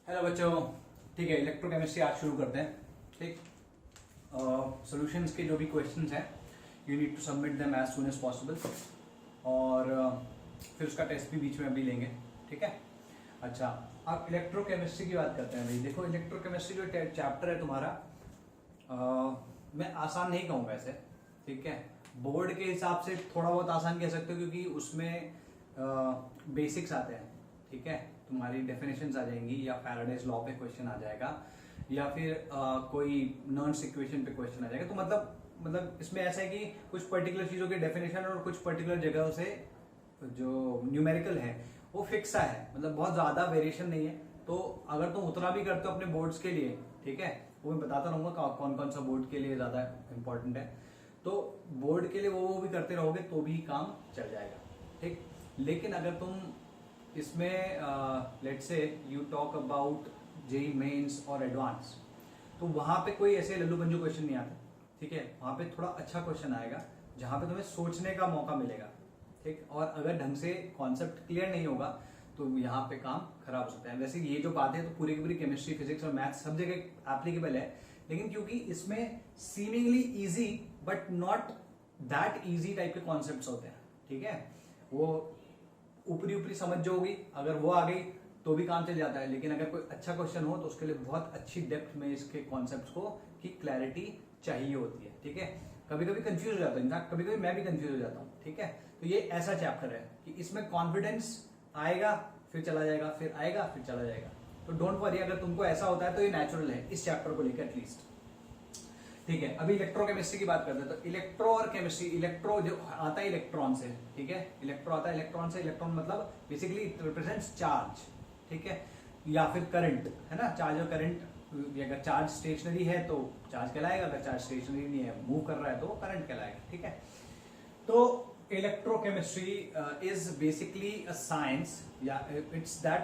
Hello बच्चों, ठीक है। इलेक्ट्रोकेमिस्ट्री आज शुरू करते हैं। ठीक, सॉल्यूशंस के जो भी क्वेश्चंस हैं you need to submit them as soon as possible, और फिर उसका टेस्ट भी बीच में अभी लेंगे। ठीक है। अच्छा, अब इलेक्ट्रोकेमिस्ट्री की बात करते हैं भाई। देखो, इलेक्ट्रोकेमिस्ट्री जो चैप्टर है तुम्हारा, मैं आसान नहीं कहूँगा ऐसे। ठीक है, बोर्ड के हिसाब से थोड़ा बहुत आसान कह सकते हो क्योंकि उसमें बेसिक्स आते हैं। ठीक है, तुम्हारी डेफिनेशंस आ जाएंगी, या फैराडेज लॉ पे क्वेश्चन आ जाएगा, या फिर कोई नॉन्स इक्वेशन पे क्वेश्चन आ जाएगा। तो मतलब इसमें ऐसा है कि कुछ पर्टिकुलर चीजों के डेफिनेशन और कुछ पर्टिकुलर जगहों से जो न्यूमेरिकल है वो फिक्स है, मतलब बहुत ज्यादा वेरिएशन नहीं है। तो अगर तुम उतना भी करते हो अपने बोर्ड्स के लिए, ठीक है, वो मैं बताता रहूंगा कौन कौन सा बोर्ड के लिए ज्यादा इंपॉर्टेंट है। तो बोर्ड के लिए वो भी करते रहोगे तो भी काम चल जाएगा। ठीक, लेकिन अगर तुम इसमें let's say you talk about JEE Mains और एडवांस, तो वहां पे कोई ऐसे लल्लू पंजू क्वेश्चन नहीं आते। ठीक है, वहां पे थोड़ा अच्छा क्वेश्चन आएगा जहां पे तुम्हें सोचने का मौका मिलेगा। ठीक, और अगर ढंग से कॉन्सेप्ट क्लियर नहीं होगा तो यहाँ पे काम खराब हो सकता है। वैसे ये जो बात है तो पूरी की पूरी केमिस्ट्री, फिजिक्स और मैथ्स सब जगह एप्लीकेबल है, लेकिन क्योंकि इसमें seemingly easy but not that easy type के कॉन्सेप्ट्स होते हैं। ठीक है, वो ऊपरी ऊपरी समझ जो होगी, अगर वो आ गई तो भी काम चल जाता है, लेकिन अगर कोई अच्छा क्वेश्चन हो तो उसके लिए बहुत अच्छी डेप्थ में इसके कॉन्सेप्ट्स को की क्लैरिटी चाहिए होती है। ठीक है, कभी कभी कंफ्यूज हो जाता हूँ, इनफैक्ट कभी कभी मैं भी कंफ्यूज हो जाता हूँ। ठीक है, तो ये ऐसा चैप्टर है कि इसमें कॉन्फिडेंस आएगा फिर चला जाएगा, फिर आएगा फिर चला जाएगा। तो डोंट वरी, अगर तुमको ऐसा होता है तो ये नेचुरल है इस चैप्टर को लेकर एटलीस्ट। ठीक है, अभी इलेक्ट्रोकेमिस्ट्री की बात करते हैं। तो इलेक्ट्रो और केमिस्ट्री, इलेक्ट्रो जो आता है इलेक्ट्रॉन से, ठीक है, इलेक्ट्रो आता है इलेक्ट्रॉन से। इलेक्ट्रॉन मतलब बेसिकली इट रिप्रेजेंट्स चार्ज, ठीक है, या फिर करंट, है ना। चार्ज और करंट, अगर चार्ज स्टेशनरी है तो चार्ज कहलाएगा, अगर चार्ज स्टेशनरी नहीं है, मूव कर रहा है, तो करंट कहलाएगा। ठीक है, तो electrochemistry is basically a science, या it's that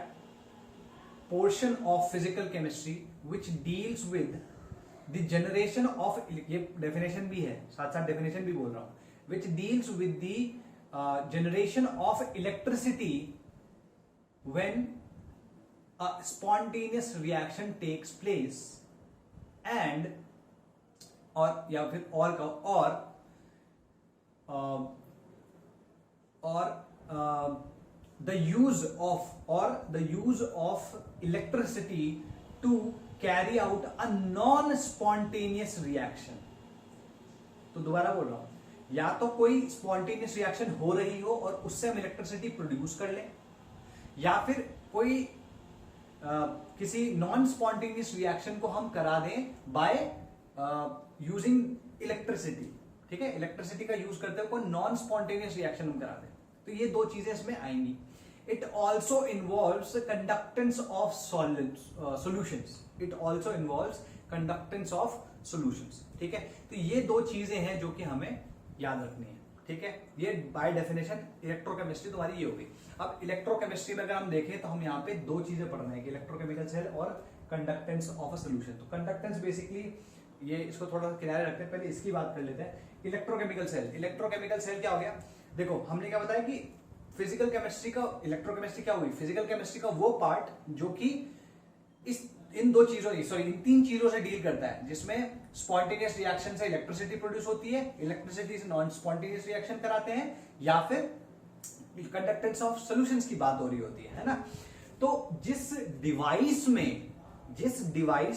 portion of physical chemistry which deals with the generation of, ये डेफिनेशन भी है, साथ साथ डेफिनेशन भी बोल रहा हूं, which deals with the generation of electricity when a spontaneous reaction takes place and और या फिर और का और the use of electricity to carry out a non-spontaneous reaction। तो दोबारा बोल रहा हूं, या तो कोई स्पॉन्टेनियस रिएक्शन हो रही हो और उससे हम इलेक्ट्रिसिटी प्रोड्यूस कर लें, या फिर कोई किसी नॉन स्पॉन्टेनियस रिएक्शन को हम करा दें बाय यूजिंग इलेक्ट्रिसिटी। ठीक है, इलेक्ट्रिसिटी का यूज करते हुए कोई नॉन स्पॉन्टेनियस रिएक्शन हम करा दें, तो ये दो चीजें इसमें आएंगी। It also involves conductance of solutions, it also involves conductance of solutions. ठीक है, तो ये दो चीजें हैं जो कि हमें याद रखनी है। ठीक है, ये बाय डेफिनेशन इलेक्ट्रोकेमिस्ट्री तुम्हारी ये होगी। अब इलेक्ट्रोकेमिस्ट्री में अगर हम देखें तो हम यहाँ पे दो चीजें पढ़ रहे हैं, इलेक्ट्रोकेमिकल सेल और कंडक्टेंस ऑफ अ सॉल्यूशन। तो कंडक्टेंस बेसिकली, ये इसको थोड़ा सा किनारे रखते हैं, पहले इसकी बात कर लेते हैं। इलेक्ट्रोकेमिकल सेल, इलेक्ट्रोकेमिकल सेल क्या हो गया? देखो, हमने क्या बताया कि फिजिकल केमिस्ट्री का, इलेक्ट्रोकेमिस्ट्री क्या हुई? फिजिकल केमिस्ट्री का वो पार्ट जो कि इन दो चीजों, सॉरी इन तीन चीजों से डील करता है, जिसमें स्पॉन्टेनियस रिएक्शन से इलेक्ट्रिसिटी प्रोड्यूस होती है, इलेक्ट्रिसिटी से नॉन स्पॉन्टेनियस रिएक्शन कराते हैं, या फिर कंडक्टेंस ऑफ सॉल्यूशंस की बात हो रही होती है ना। तो जिस डिवाइस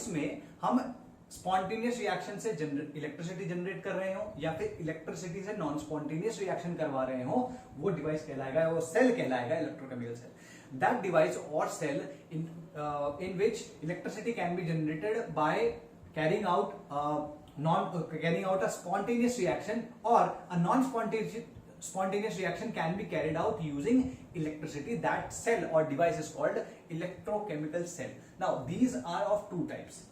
में हम स्पॉन्टेनियस रिएक्शन से इलेक्ट्रिसिटी जनरेट कर रहे हो, या फिर इलेक्ट्रिसिटी से नॉन स्पॉन्टेनियस रिएक्शन करवा रहे हो, वो डिवाइस कहलाएगा, वो सेल कहलाएगा electrochemical cell. That device or cell in which electricity can be generated by carrying out a spontaneous reaction, or a non-spontaneous reaction can be carried out using electricity. That cell or device is called electrochemical cell. Now these are of two types.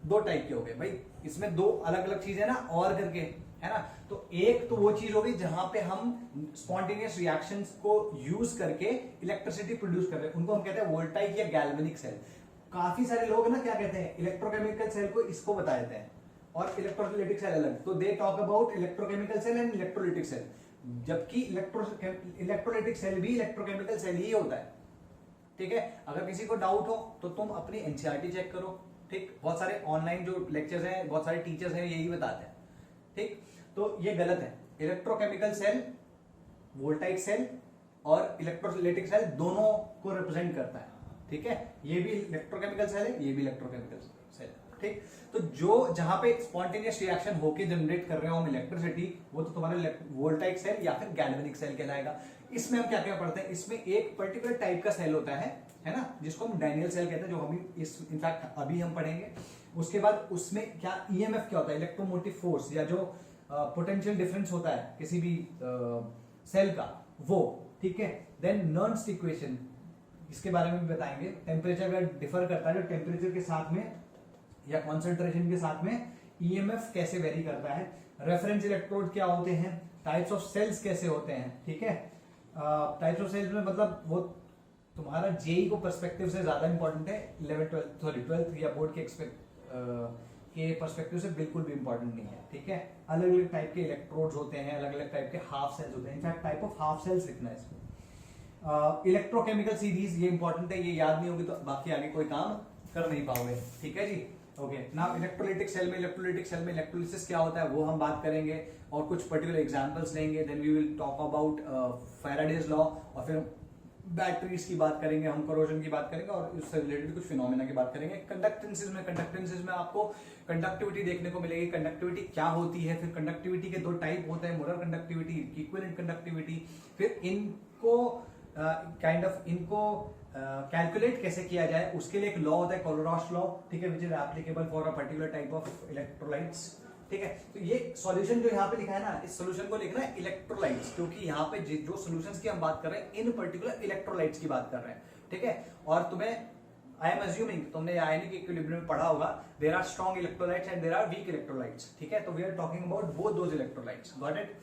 दो type के हो गए भाई, इसमें दो अलग अलग चीजें ना और करके, है ना। तो एक तो वो चीज होगी जहां पे हम स्पॉन्टेनियस रिएक्शंस को यूज करके इलेक्ट्रिसिटी प्रोड्यूस कर रहे हैं, उनको हम कहते हैं वोल्टाइक या गैल्वेनिक सेल। काफी सारे लोग ना क्या कहते हैं, इलेक्ट्रोकेमिकल सेल को इसको बता देते हैं और इलेक्ट्रोलाइटिक सेल अलग। तो they talk about electrochemical cell and electrolytic cell, जबकि इलेक्ट्रोलाइटिक सेल भी इलेक्ट्रोकेमिकल सेल ही होता है। ठीक है। अगर किसी को डाउट हो तो तुम अपनी एनसीईआरटी चेक करो, ठीक। बहुत सारे ऑनलाइन जो लेक्चर्स हैं, बहुत सारे टीचर्स हैं यही बताते हैं, ठीक। तो ये गलत है। इलेक्ट्रोकेमिकल सेल वोल्टाइक सेल और इलेक्ट्रोलाइटिक सेल दोनों को रिप्रेजेंट करता है, ठीक है। ये भी इलेक्ट्रोकेमिकल सेल है, ये भी इलेक्ट्रोकेमिकल सेल है, ठीक। तो जो जहां पे स्पॉन्टेनियस रिएक्शन होके जनरेट कर रहे हो हम इलेक्ट्रिसिटी, वो तो तुम्हारा वोल्टाइक सेल या फिर गैल्वेनिक सेल कहलाएगा। इसमें हम क्या क्या पढ़ते हैं, इसमें एक पर्टिकुलर टाइप का सेल होता है ना, जिसको हम डैनियल सेल कहते हैं, जो हम इनफैक्ट अभी हम पढ़ेंगे। उसके बाद उसमें क्या ईएमएफ क्या होता है, इलेक्ट्रोमोटिव फोर्स, या जो पोटेंशियल डिफरेंस होता है किसी भी सेल का, वो, ठीक है। देन नर्न्स इक्वेशन, इसके बारे में भी बताएंगे। टेम्परेचर का डिफर करता है, जो टेम्परेचर के साथ में या कॉन्सेंट्रेशन के साथ में ईएमएफ कैसे वेरी करता है। रेफरेंस इलेक्ट्रोड क्या होते हैं, टाइप्स ऑफ सेल्स कैसे होते हैं, ठीक है। टाइप्स ऑफ सेल्स में मतलब वो तुम्हारा जेई को पर्सपेक्टिव से ज्यादा इंपॉर्टेंट है, 12th या बोर्ड के पर्सपेक्टिव से बिल्कुल भी इंपॉर्टेंट नहीं है, ठीक है। अलग अलग टाइप के इलेक्ट्रोड्स होते हैं, अलग अलग टाइप के हाफ सेल्स होते हैं, in fact type of half cells लिखना है इसमें। इलेक्ट्रोकेमिकल सीरीज, ये इंपॉर्टेंट है, ये याद नहीं होगी तो बाकी आगे कोई काम कर नहीं पाओगे, ठीक है जी। ओके, नाउ इलेक्ट्रोलाइटिक सेल में इलेक्ट्रोलिसिस क्या होता है वो हम बात करेंगे और कुछ पर्टिकुलर एग्जांपल्स लेंगे। Then we will talk about Faraday's law, और फिर बैटरीज की बात करेंगे, हम करोजन की बात करेंगे और उससे रिलेटेड कुछ फिनोमेना की बात करेंगे। कंडक्टेंसेस में आपको कंडक्टिविटी देखने को मिलेगी, कंडक्टिविटी क्या होती है, फिर कंडक्टिविटी के दो टाइप होते हैं, मोलर कंडक्टिविटी, इक्विवेलेंट कंडक्टिविटी। फिर इनको इनको कैलकुलेट कैसे किया जाए, उसके लिए एक लॉ होता है कोलोरॉस लॉ, ठीक है, which is applicable for a particular type of electrolytes, ठीक है। तो ये सॉल्यूशन जो यहाँ पे लिखा है ना, इस सॉल्यूशन को लिखना है इलेक्ट्रोलाइट्स, क्योंकि यहाँ पे जो सॉल्यूशंस की हम बात कर रहे हैं इन पर्टिकुलर इलेक्ट्रोलाइट्स की बात कर रहे हैं, ठीक है। और तुम्हें आई एम अज्यूमिंग तुमने आयनिक इक्विलिब्रियम में पढ़ा होगा, there are strong electrolytes and there are weak electrolytes, ठीक है। तो we are talking about both those electrolytes, got it.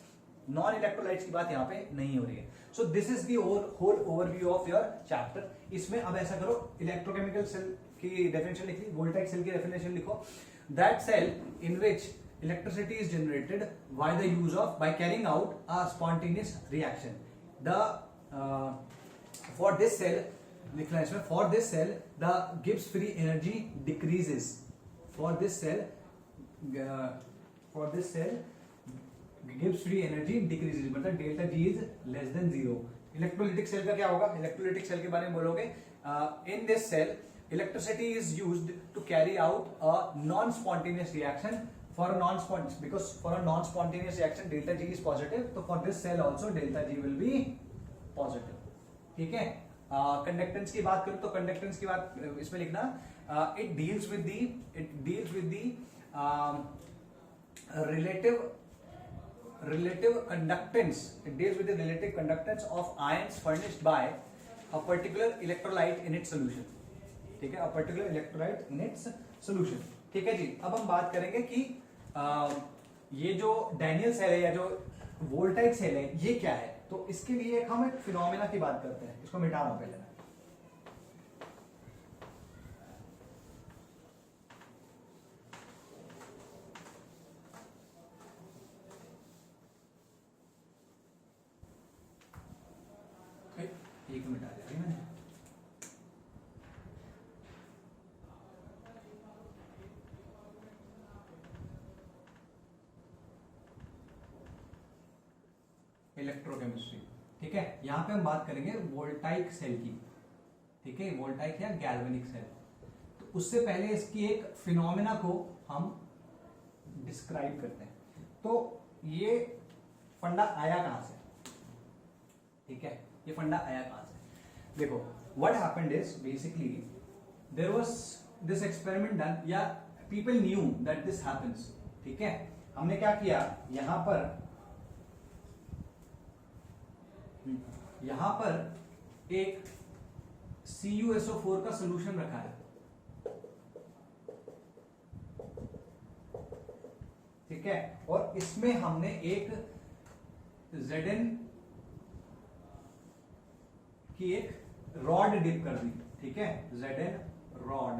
Non electrolytes की बात यहाँ पे नहीं हो रही है। So this is the whole overview of your chapter. इसमें अब ऐसा करो, इलेक्ट्रोकेमिकल सेल की डेफिनेशन लिख ली, वोल्टाइक सेल की डेफिनेशन लिखो। That cell in which electricity is generated by the use of by carrying out a spontaneous reaction. For this cell, लिखना है इसमें, for this cell the Gibbs free energy decreases. For this cell Gibbs free energy decreases, मतलब delta G is less than 0. Electrolytic cell का क्या होगा, electrolytic cell के बारे में बोलोगे, in this cell electricity is used to carry out a non-spontaneous reaction. For a non-spontaneous reaction delta G is positive, so for this cell also delta G will be positive, ठीक है। Conductance की बात करूं तो conductance की बात इसमें लिखना, it deals with the relative conductance of ions furnished by a particular electrolyte in its solution, ठीक है, a particular electrolyte in its solution, ठीक है जी। अब हम बात करेंगे कि ये जो डैनियल सेल है या जो वोल्टाइक सेल है ये क्या है। तो इसके लिए हम एक फिनोमेना की बात करते हैं, इसको मिटा रहा हूं पहले। एक मिटा दिया मैंने। इलेक्ट्रोकेमिस्ट्री, ठीक है। यहां पे हम बात करेंगे वोल्टाइक सेल की, ठीक है, वोल्टाइक या गैल्वेनिक सेल। तो उससे पहले इसकी एक फिनोमेना को हम डिस्क्राइब करते हैं। तो ये फंडा आया कहां से, ठीक है, ये फंडा आया कहां से। देखो, what happened is basically there was this experiment done, या people knew that this happens, ठीक है। हमने क्या किया, यहां पर एक CuSO4 का सॉल्यूशन रखा है, ठीक है, और इसमें हमने एक Zn की एक रॉड डिप कर दी, ठीक है, Zn रॉड।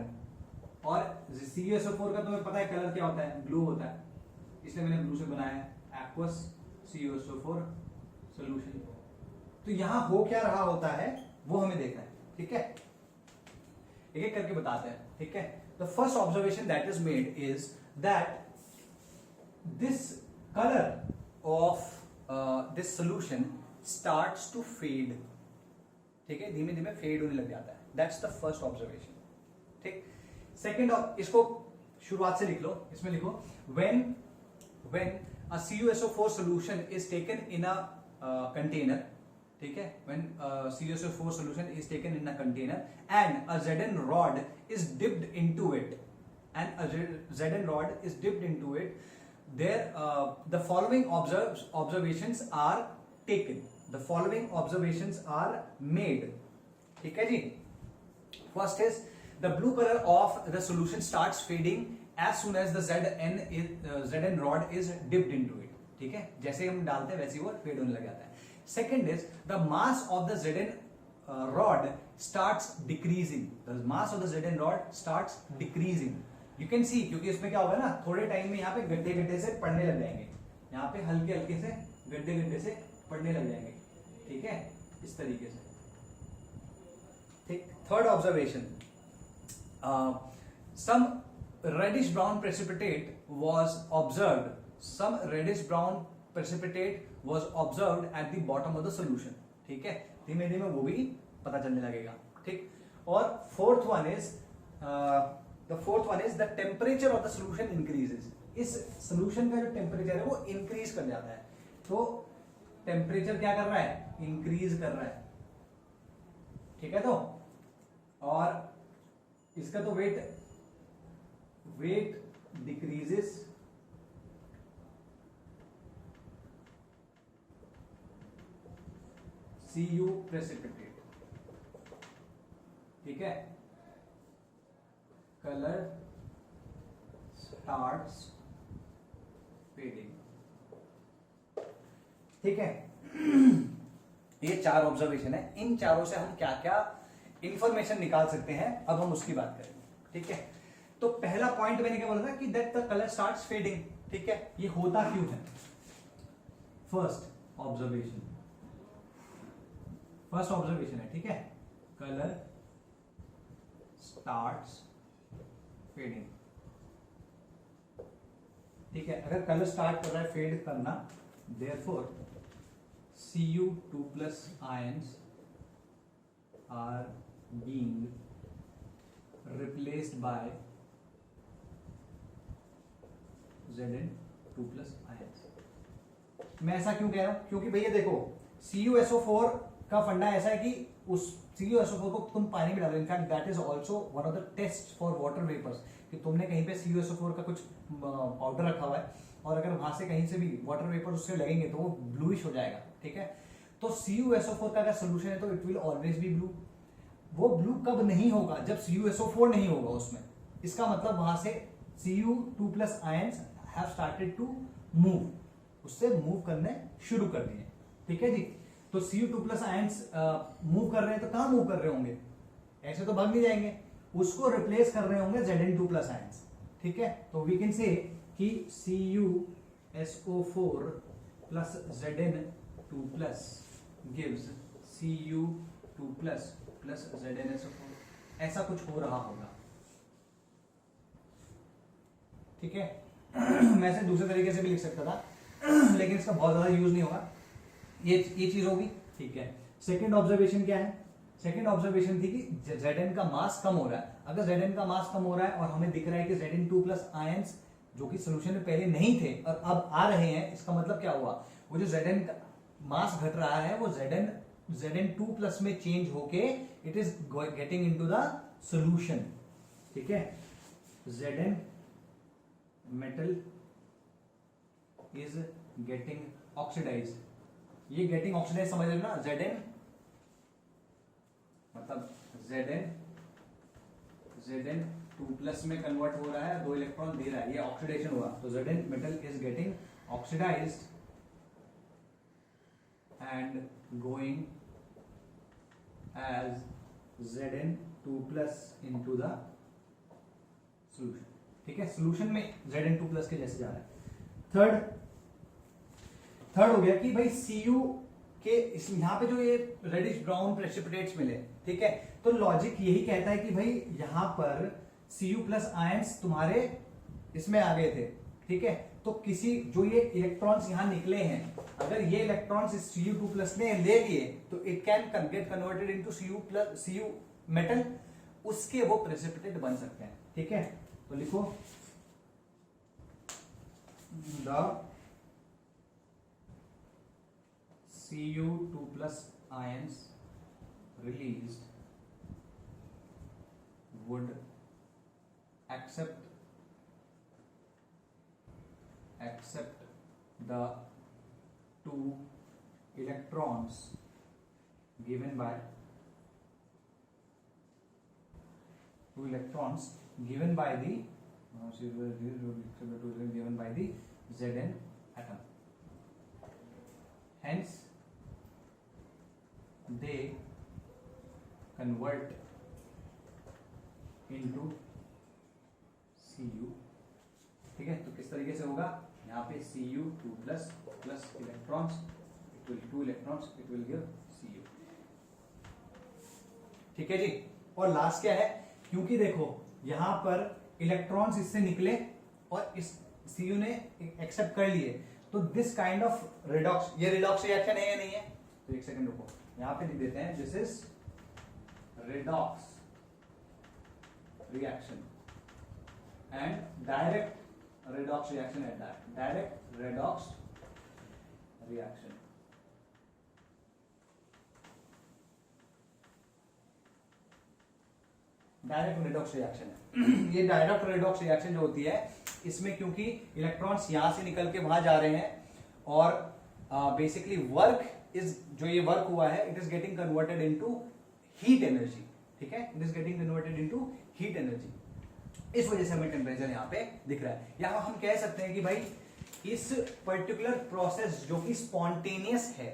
और CuSO4 का तुम्हें पता है कलर क्या होता है, ब्लू होता है, इसलिए मैंने ब्लू से बनाया है, एक्वस CuSO4 सॉल्यूशन। तो यहां हो क्या रहा होता है वो हमें देखना है, ठीक है। एक एक करके बताते हैं, ठीक है। The first observation that is made is that this colour of this solution starts to fade, ठीक है, धीमे धीमे फेड होने लग जाता है। दैट्स द फर्स्ट ऑब्जर्वेशन, ठीक। सेकेंड, इसको शुरुआत से लिख लो, इसमें लिखो when a CuSO4 solution is taken in a container, ठीक है, when CuSO4 solution is taken in a container and a Zn rod is dipped into it, there the following observations are taken, the following observations are made, ठीक है जी। First is the blue color of the solution starts fading as soon as the Zn rod is dipped into it, ठीक है, जैसे हम डालते हैं वैसे वो फेड होने लग जाता है। Second is the mass of the Zn rod starts decreasing, the mass of the Zn rod starts decreasing, you can see, क्योंकि इसमें क्या होगा ना, थोड़े टाइम में यहाँ पे गड्ढे गड्ढे से पड़ने लग जाएंगे, यहाँ पे हल्के हल्के से गड्ढे गड्ढे से पड़ने लग जाएंगे, ठीक है, इस तरीके से, ठीक। Third observation, some reddish brown precipitate was observed, some reddish brown precipitate was observed at the bottom of the solution, ठीक है, धीमे धीमे वो भी पता चलने लगेगा, ठीक। और fourth one is the temperature of the solution increases, इस सोल्यूशन का जो टेम्परेचर है वो इंक्रीज कर जाता है, तो टेम्परेचर क्या कर रहा है, इंक्रीज कर रहा है, ठीक है। तो और इसका तो वेट डिक्रीजेस, Cu प्रेसिपिटेट, ठीक है, कलर स्टार्ट्स फेडिंग, ठीक है। ये चार ऑब्जर्वेशन है, इन चारों से हम क्या क्या इंफॉर्मेशन निकाल सकते हैं, अब हम उसकी बात करेंगे, ठीक है। तो पहला पॉइंट मैंने क्या बोला था कि that the colour starts fading, ठीक है, ये होता क्यों है। फर्स्ट ऑब्जर्वेशन है, ठीक है, कलर स्टार्ट्स फेडिंग, ठीक है। अगर कलर स्टार्ट कर रहा है फेड करना, therefore Cu2+ ions are being replaced by Zn2+ ions। मैं ऐसा क्यों कह रहा हूं, क्योंकि भैया देखो CuSO4 का फंडा ऐसा है कि उस CuSO4 को तुम पानी में डालो, in fact that is also one of the test for water vapours, कि तुमने कहीं पे CuSO4 का कुछ पाउडर रखा हुआ है और अगर वहां से कहीं से भी वाटर वेपर उससे लगेंगे तो वो ब्लूइश हो जाएगा, ठीक है। तो CuSO4 का अगर सोल्यूशन है तो it will always be blue. वो ब्लू कब नहीं होगा, जब CuSO4 नहीं होगा उसमें, इसका मतलब वहां से Cu2+ ions have started to move, उससे मूव करने शुरू कर दिए, ठीक है जी। तो Cu2+ आयंस मूव कर रहे हैं, तो कहां मूव कर रहे होंगे, ऐसे तो भाग नहीं जाएंगे, उसको रिप्लेस कर रहे होंगे Zn2+ आयंस, ठीक है। तो वी कैन से कि CuSO4 plus Zn2+ gives Cu2+ plus ZnSO4, ऐसा कुछ हो रहा होगा, ठीक है। मैं इसे दूसरे तरीके से भी लिख सकता था लेकिन इसका बहुत ज्यादा यूज नहीं होगा, ये चीज होगी, ठीक है। सेकंड ऑब्जर्वेशन क्या है, सेकंड ऑब्जर्वेशन थी कि Zn का मास कम हो रहा है। अगर Zn का मास कम हो रहा है और हमें दिख रहा है कि Zn2+ आयंस जो कि सोल्यूशन में पहले नहीं थे और अब आ रहे हैं, इसका मतलब क्या हुआ, वो जो Zn का मास घट रहा है वो Zn2+ में चेंज होके it is getting into the solution, ठीक है। Zn metal is getting oxidise, ये गेटिंग ऑक्सीडाइज समझ लेना, Zn मतलब Zn2+ में कन्वर्ट हो रहा है, 2 इलेक्ट्रॉन दे रहा है, ये ऑक्सीडेशन हुआ, तो Zn metal is getting oxidised and going as Zn2+ into the solution, ठीक है। सॉल्यूशन में Zn2+ के जैसे जा रहा है। थर्ड हो गया कि भाई Cu कि इस यहाँ पे जो ये रेडिश ब्राउन प्रेसिपिटेट्स मिले, ठीक है, तो लॉजिक यही कहता है कि भाई यहाँ पर Cu प्लस आयंस तुम्हारे इसमें आ गए थे, ठीक है, तो किसी जो ये इलेक्ट्रॉन्स यहाँ निकले हैं, अगर ये इलेक्ट्रॉन्स इस Cu2 प्लस ने ले लिए तो it can get converted into Cu metal, उसके वो प्रेसिपिटेट बन सकते हैं, ठीक है। तो लिखो the Cu2 plus ions released would accept the two electrons given by the Zn atom. Hence they convert into Cu, ठीक है। तो किस तरीके से होगा, यहाँ पे Cu2 plus electrons, it will 2 electrons, it will give Cu, ठीक है जी। और लास्ट क्या है, क्योंकि देखो यहाँ पर इलेक्ट्रॉन्स इससे निकले और इस Cu ने एक्सेप्ट कर लिए, तो दिस काइंड ऑफ रिडॉक्स, ये रिडॉक्स रिएक्शन है या नहीं है, तो एक सेकंड रुको, यहां पे लिख देते हैं, this is redox reaction and direct redox reaction at that, direct redox reaction. Direct redox reaction है ये डायरेक्ट रिडॉक्स रिएक्शन जो होती है, इसमें क्योंकि इलेक्ट्रॉन्स यहां से निकल के वहां जा रहे हैं और बेसिकली वर्क इज, जो ये वर्क हुआ है, it is getting converted into heat energy, ठीक है, it is getting converted into heat energy, इस वजह से हमें टेम्परेचर यहाँ पे दिख रहा है। यहां हम कह सकते हैं कि भाई इस पर्टिकुलर प्रोसेस जो कि स्पॉन्टेनियस है,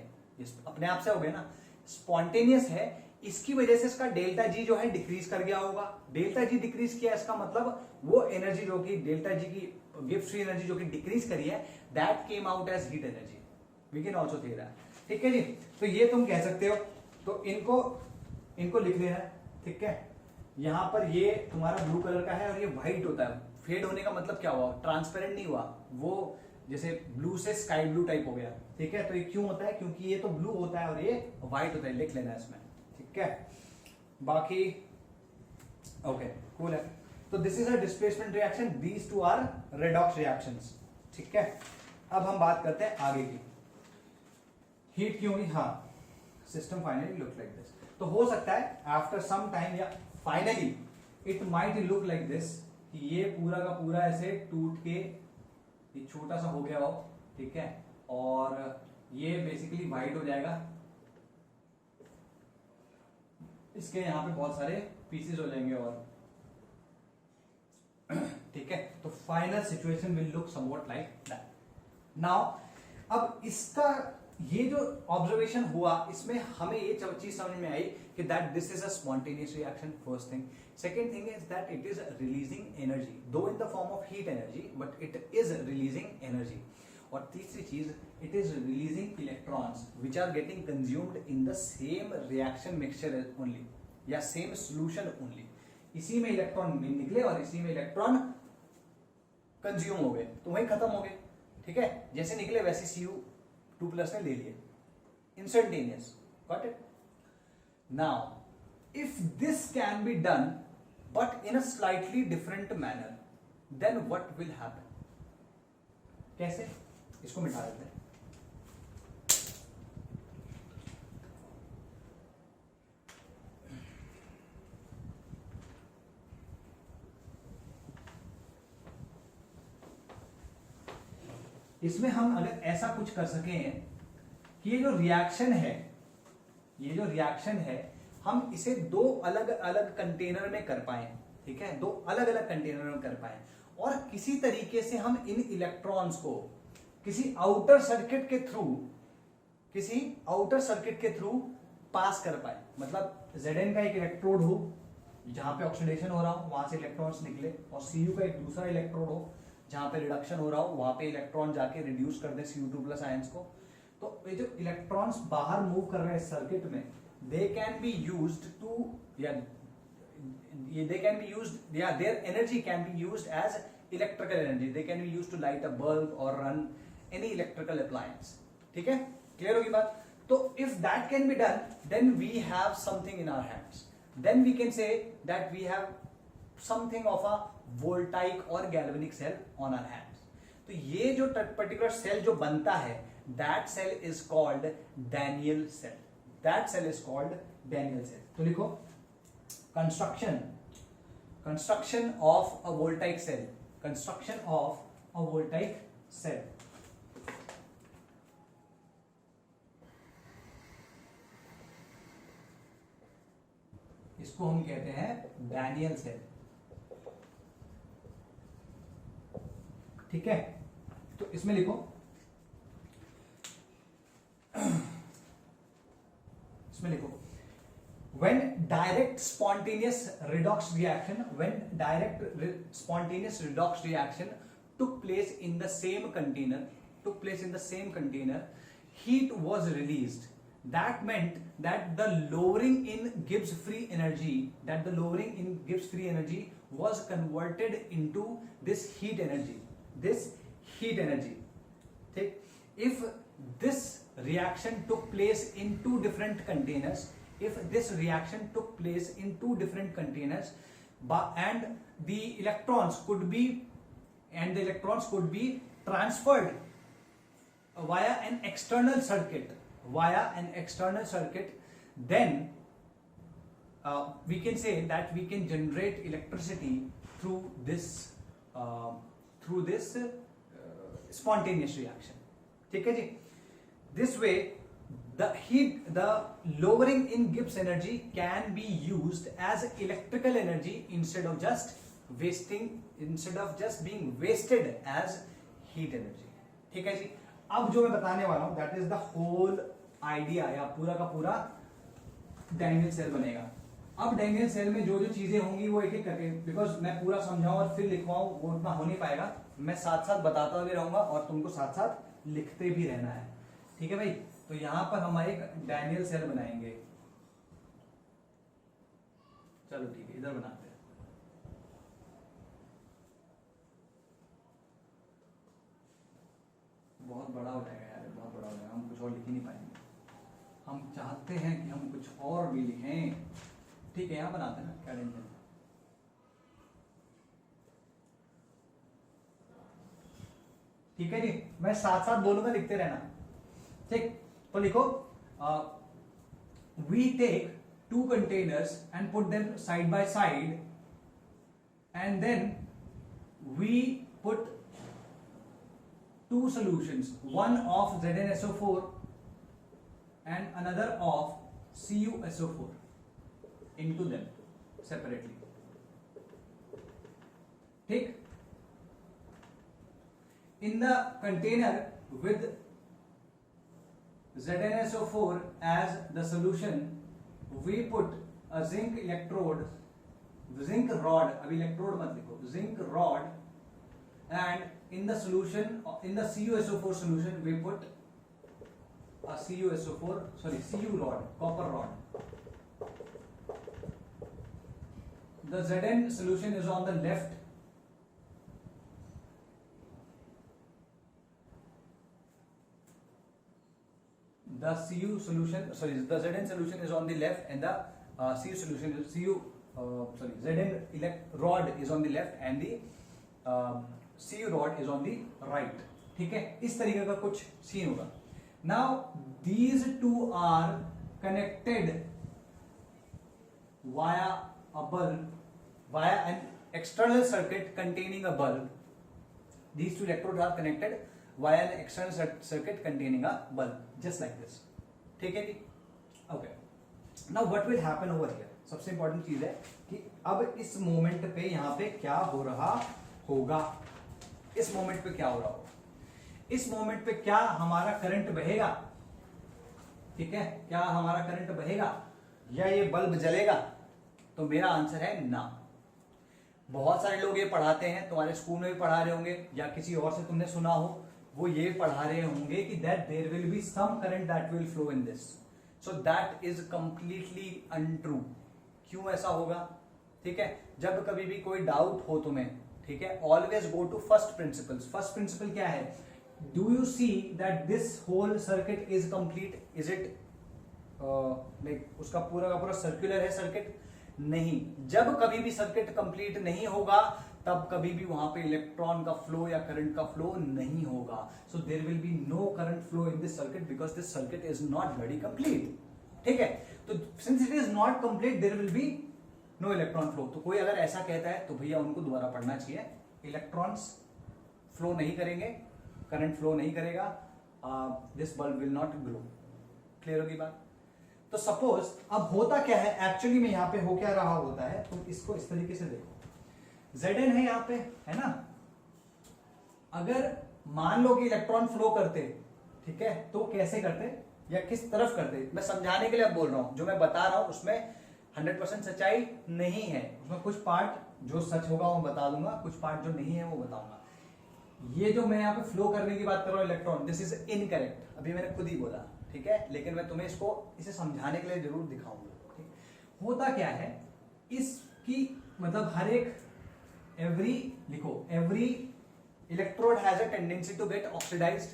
अपने आप से हो गया ना, स्पॉन्टेनियस है, इसकी वजह से इसका डेल्टा जी जो है डिक्रीज कर गया होगा। डेल्टा जी डिक्रीज किया, इसका मतलब वो एनर्जी जो कि डेल्टा जी की गिफ्ट फ्री एनर्जी जो कि डिक्रीज करी है, that came out as heat energy, we can also say that, ठीक है जी। तो ये तुम कह सकते हो, तो इनको लिख लेना, ठीक है। यहां पर ये तुम्हारा ब्लू कलर का है और ये व्हाइट होता है, फेड होने का मतलब क्या हुआ, ट्रांसपेरेंट नहीं हुआ, वो जैसे ब्लू से स्काई ब्लू टाइप हो गया, ठीक है। तो ये क्यों होता है, क्योंकि ये तो ब्लू होता है और ये व्हाइट होता है, लिख लेना इसमें, ठीक है। बाकी ओके कूल है। तो this is a displacement reaction, these two are redox reactions, ठीक है। अब हम बात करते हैं आगे की, हीट क्यों हुई, हाँ, system finally look like this. तो हो सकता है आफ्टर सम टाइम या finally it might look like this, कि ये पूरा का पूरा ऐसे टूट के ये छोटा सा हो गया हो, ठीक है, और ये बेसिकली व्हाइट हो जाएगा, इसके यहां पे बहुत सारे पीसेस हो जाएंगे और ठीक है। तो final situation will look somewhat like that. Now अब इसका ये जो ऑब्जर्वेशन हुआ, इसमें हमें ये चीज समझ में आई कि that this is a spontaneous reaction, first thing. Second thing is that it is releasing energy, though in the form of heat energy, but it is releasing energy. और तीसरी चीज, it is releasing electrons which are getting consumed in the same reaction mixture only, या same solution only. इसी में electron निकले और इसी में इलेक्ट्रॉन कंज्यूम हो गए, तो वही खत्म हो गए, ठीक है। जैसे निकले वैसे Cu2 प्लस ने ले लिए, instantaneous, got it. Now if this can be done but in a slightly different manner, then what will happen, कैसे, इसको मिटा देते हैं। इसमें हम अगर ऐसा कुछ कर सकें कि ये जो रिएक्शन है, हम इसे दो अलग अलग कंटेनर में कर पाए, ठीक है, दो अलग अलग कंटेनर में कर पाए, और किसी तरीके से हम इन इलेक्ट्रॉन्स को किसी आउटर सर्किट के थ्रू पास कर पाए। मतलब Zn का एक इलेक्ट्रोड हो जहां पे ऑक्सीडेशन हो रहा हो, वहां से इलेक्ट्रॉन्स निकले, और Cu का एक दूसरा इलेक्ट्रोड हो जहां पे रिडक्शन हो रहा हो, वहां पे इलेक्ट्रॉन जाके रिड्यूस कर दे Cu2 प्लस आयंस को। तो ये जो इलेक्ट्रॉन्स बाहर मूव कर रहे हैं सर्किट में, they can be used to, या they can be used, yeah, their energy can be used as electrical energy. They can be used to light a bulb or run any electrical appliance. ठीक है, clear होगी बात? तो if that can be done, then we have something in our hands. Then we can say that we have something of a voltaic or galvanic cell on our hands. तो ये जो particular cell जो बनता है, that cell is called Daniell cell. That cell is called Daniell cell. तो लिखो construction of a voltaic cell. Construction of a voltaic cell. इसको हम कहते हैं Daniell cell. ठीक है, तो इसमें लिखो, इसमें लिखो when direct spontaneous redox reaction took place in the same container, heat was released. That meant that the lowering in Gibbs free energy was converted into this heat energy. If this reaction took place in two different containers, and the electrons could be transferred via an external circuit, then we can say that we can generate electricity through this spontaneous reaction. ठीक है जी? This way the lowering in Gibbs energy can be used as electrical energy instead of just being wasted as heat energy. ठीक है जी? अब जो मैं बताने वाला हूं, that is the whole idea, या पूरा का पूरा Daniell cell बनेगा. अब Daniell cell में जो जो चीजें होंगी वो एक एक करके, बिकॉज मैं पूरा समझाऊं और फिर लिखवाऊं वो उतना हो नहीं पाएगा. मैं साथ साथ बताता भी रहूंगा और तुमको साथ साथ लिखते भी रहना है. ठीक है भाई? तो यहां पर हम एक Daniell cell बनाएंगे. चलो ठीक है, इधर बनाते हैं. बहुत बड़ा हो जाएगा यार, बहुत बड़ा हो जाएगा, हम कुछ और लिख ही नहीं पाएंगे. हम चाहते हैं कि हम कुछ और भी लिखें. ठीक है, यहां बनाते हैं ना, क्या टेंशन. ठीक है जी, मैं साथ साथ बोलूंगा, लिखते रहना. ठीक, तो लिखो, we take two containers and put them side by side, and then we put two solutions, one of ZnSO4 and another of CuSO4 into them separately. ठीक, in the container with ZnSO4 as the solution, we put a zinc rod, अभी electrode मत लिखो, zinc rod, and in the CuSO4 solution we put a Cu rod, copper rod. The Zn solution is on the left, the Zn solution is on the left, and the Zn rod is on the left, and the Cu rod is on the right. ठीक है, इस तरीके का कुछ scene होगा. Now these two are connected via a bulb, via an external circuit containing a bulb. These two electrodes are connected via an external circuit containing a bulb, just like this. ठीक है जी? Okay. Now what will happen over here? सबसे important चीज है कि अब इस moment पे यहाँ पे क्या हो रहा होगा. इस मोमेंट पे क्या हो रहा होगा? इस मोमेंट पे क्या हमारा करंट बहेगा? ठीक है, क्या हमारा करंट बहेगा या ये बल्ब जलेगा? तो मेरा आंसर है ना. बहुत सारे लोग ये पढ़ाते हैं, तुम्हारे स्कूल में भी पढ़ा रहे होंगे या किसी और से तुमने सुना हो वो ये पढ़ा रहे होंगे कि that there will be some current that will flow in this, so that is completely untrue. क्यों ऐसा होगा? ठीक है, जब कभी भी कोई डाउट हो तुम्हें, ठीक है, always go to first principles. First principle क्या है? Do you see that this whole circuit is complete? Is it like उसका पूरा का पूरा सर्कुलर है सर्किट? नहीं। जब कभी भी सर्किट कंप्लीट नहीं होगा तब कभी भी वहां पे इलेक्ट्रॉन का फ्लो या करंट का फ्लो नहीं होगा। So there will be no current flow in this circuit because this circuit is not very complete. ठीक है, तो since it is not complete there will be no electron flow. तो कोई अगर ऐसा कहता है तो भैया उनको दोबारा पढ़ना चाहिए। इलेक्ट्रॉन्स फ्लो नहीं करेंगे, करंट फ्लो नहीं करेगा, this bulb will not glow. Clear होगी बात? तो सपोज अब होता क्या है एक्चुअली में, यहां पे हो क्या रहा होता है, तुम इसको इस तरीके से देखो। Zn है यहां पे, है ना? अगर मान लो कि इलेक्ट्रॉन फ्लो करते, ठीक है, तो कैसे करते या किस तरफ करते? मैं समझाने के लिए अब बोल रहा हूं, जो मैं बता रहा हूं उसमें 100% सच्चाई नहीं है, उसमें कुछ पार्ट जो सच होगा वो बता दूंगा, कुछ पार्ट जो नहीं है वो बताऊंगा। ये जो मैं यहाँ पे फ्लो करने की बात कर रहा हूँ इलेक्ट्रॉन, दिस इज इनकरेक्ट, अभी मैंने खुद ही बोला, ठीक है, लेकिन मैं तुम्हें इसको इसे समझाने के लिए जरूर दिखाऊंगा। ठीक, होता क्या है इसकी मतलब हर एक एवरी लिखो, every electrode has a tendency to get oxidised.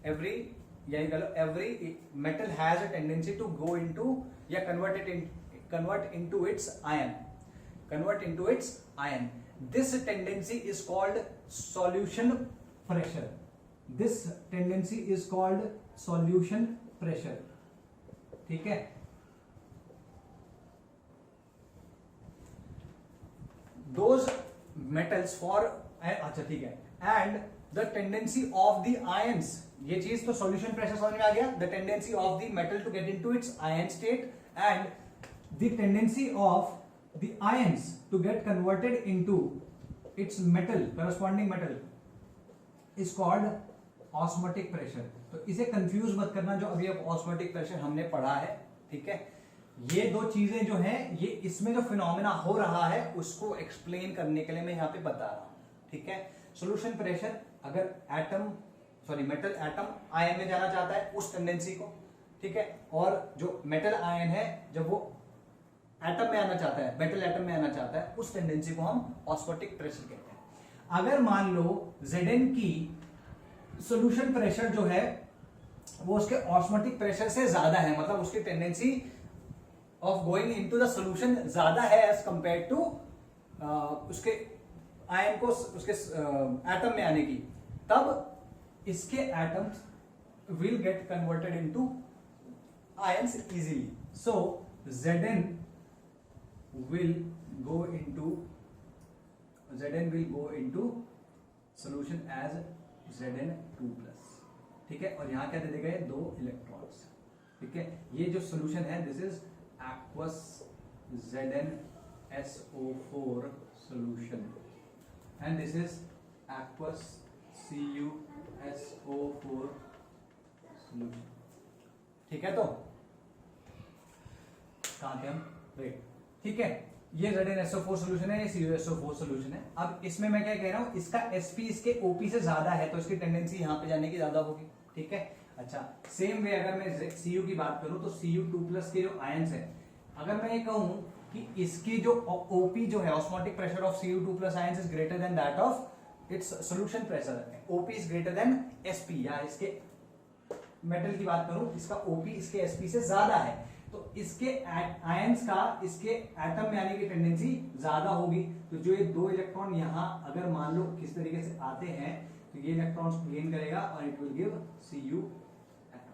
Every यही कह लो, every metal has a tendency to go into या convert into its ion, convert into its ion. This tendency is called solution pressure. This tendency is called solution pressure. ठीक है, those metals for अच्छा ठीक है, and the tendency of the ions, ये चीज तो solution pressure समझ में आ गया, the tendency of the metal to get into its ion state and the tendency of the ions to get converted into its metal, corresponding metal is called osmotic pressure. तो इसे confuse मत करना, जो अभी अब osmotic pressure हमने पढ़ा है, ठीक है। ये दो चीजें जो हैं, ये इसमें जो फिनोमेना हो रहा है उसको एक्सप्लेन करने के लिए मैं यहाँ पे बता रहा हूँ, ठीक है। सोल्यूशन प्रेशर, अगर मेटल एटम आयन में जाना चाहता है उस टेंडेंसी को, ठीक है, और जो मेटल आयन है जब वो एटम में आना चाहता है, मेटल एटम में आना चाहता है, उस टेंडेंसी को हम ऑस्मोटिक प्रेशर कहते हैं। अगर मान लो Zn की सॉल्यूशन प्रेशर जो है वो उसके ऑस्मोटिक प्रेशर से ज्यादा है, मतलब उसकी tendency of going into the solution ज्यादा है एज कंपेयर टू उसके आयन को उसके एटम में आने की, तब इसके atoms will get converted into ions easily. So Zn will go into solution as Zn2+, ठीक है, और यहां क्या दे देगा, दो इलेक्ट्रॉन्स, ठीक है। ये जो सोल्यूशन है this is aqueous ZnSO4 solution and this is aqueous CuSO4 solution, ठीक है। तो कहां थे हम? वेट, ठीक है, ये ZnSO4 सोल्यूशन है, ये CuSO4 सोल्यूशन है। अब इसमें मैं क्या कह रहा हूं, इसका Sp इसके OP से ज्यादा है तो इसकी टेंडेंसी यहां पे जाने की ज्यादा होगी, ठीक है। अच्छा, सेम वे अगर मैं Cu की बात करूं तो Cu2+ के जो आयंस है, अगर मैं ये कहूं कि इसकी जो OP जो है, osmotic pressure of Cu2+ ions is greater than that of its solution pressure, OP is greater than Sp, या इसके मेटल की बात करूं इसका OP इसके Sp से ज्यादा है, तो इसके आयंस का इसके एटम में आने की टेंडेंसी ज्यादा होगी। तो जो ये दो इलेक्ट्रॉन यहां अगर मान लो किस तरीके से आते हैं तो ये इलेक्ट्रॉन्स गेन करेगा और it will give Cu atom,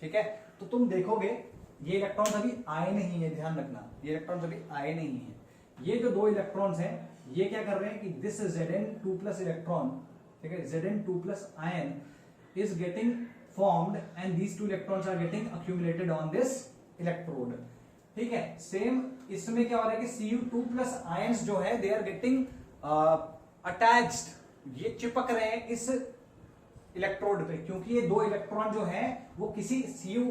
ठीक है। तो तुम देखोगे ये इलेक्ट्रॉन्स अभी आए नहीं है, ध्यान रखना, ये इलेक्ट्रॉन्स अभी आए नहीं है। ये जो दो इलेक्ट्रॉन्स हैं ये क्या कर रहे हैं कि दिस Zn2+ इलेक्ट्रॉन, ठीक है, Zn2+ ion is getting formed and these two electrons are getting accumulated on this electrode, ठीक है। सेम इसमें क्या हो रहा है कि Cu2+ ions जो है they are getting attached, ये चिपक रहे हैं इस इलेक्ट्रोड पे, क्योंकि ये दो इलेक्ट्रॉन जो है वो किसी Cu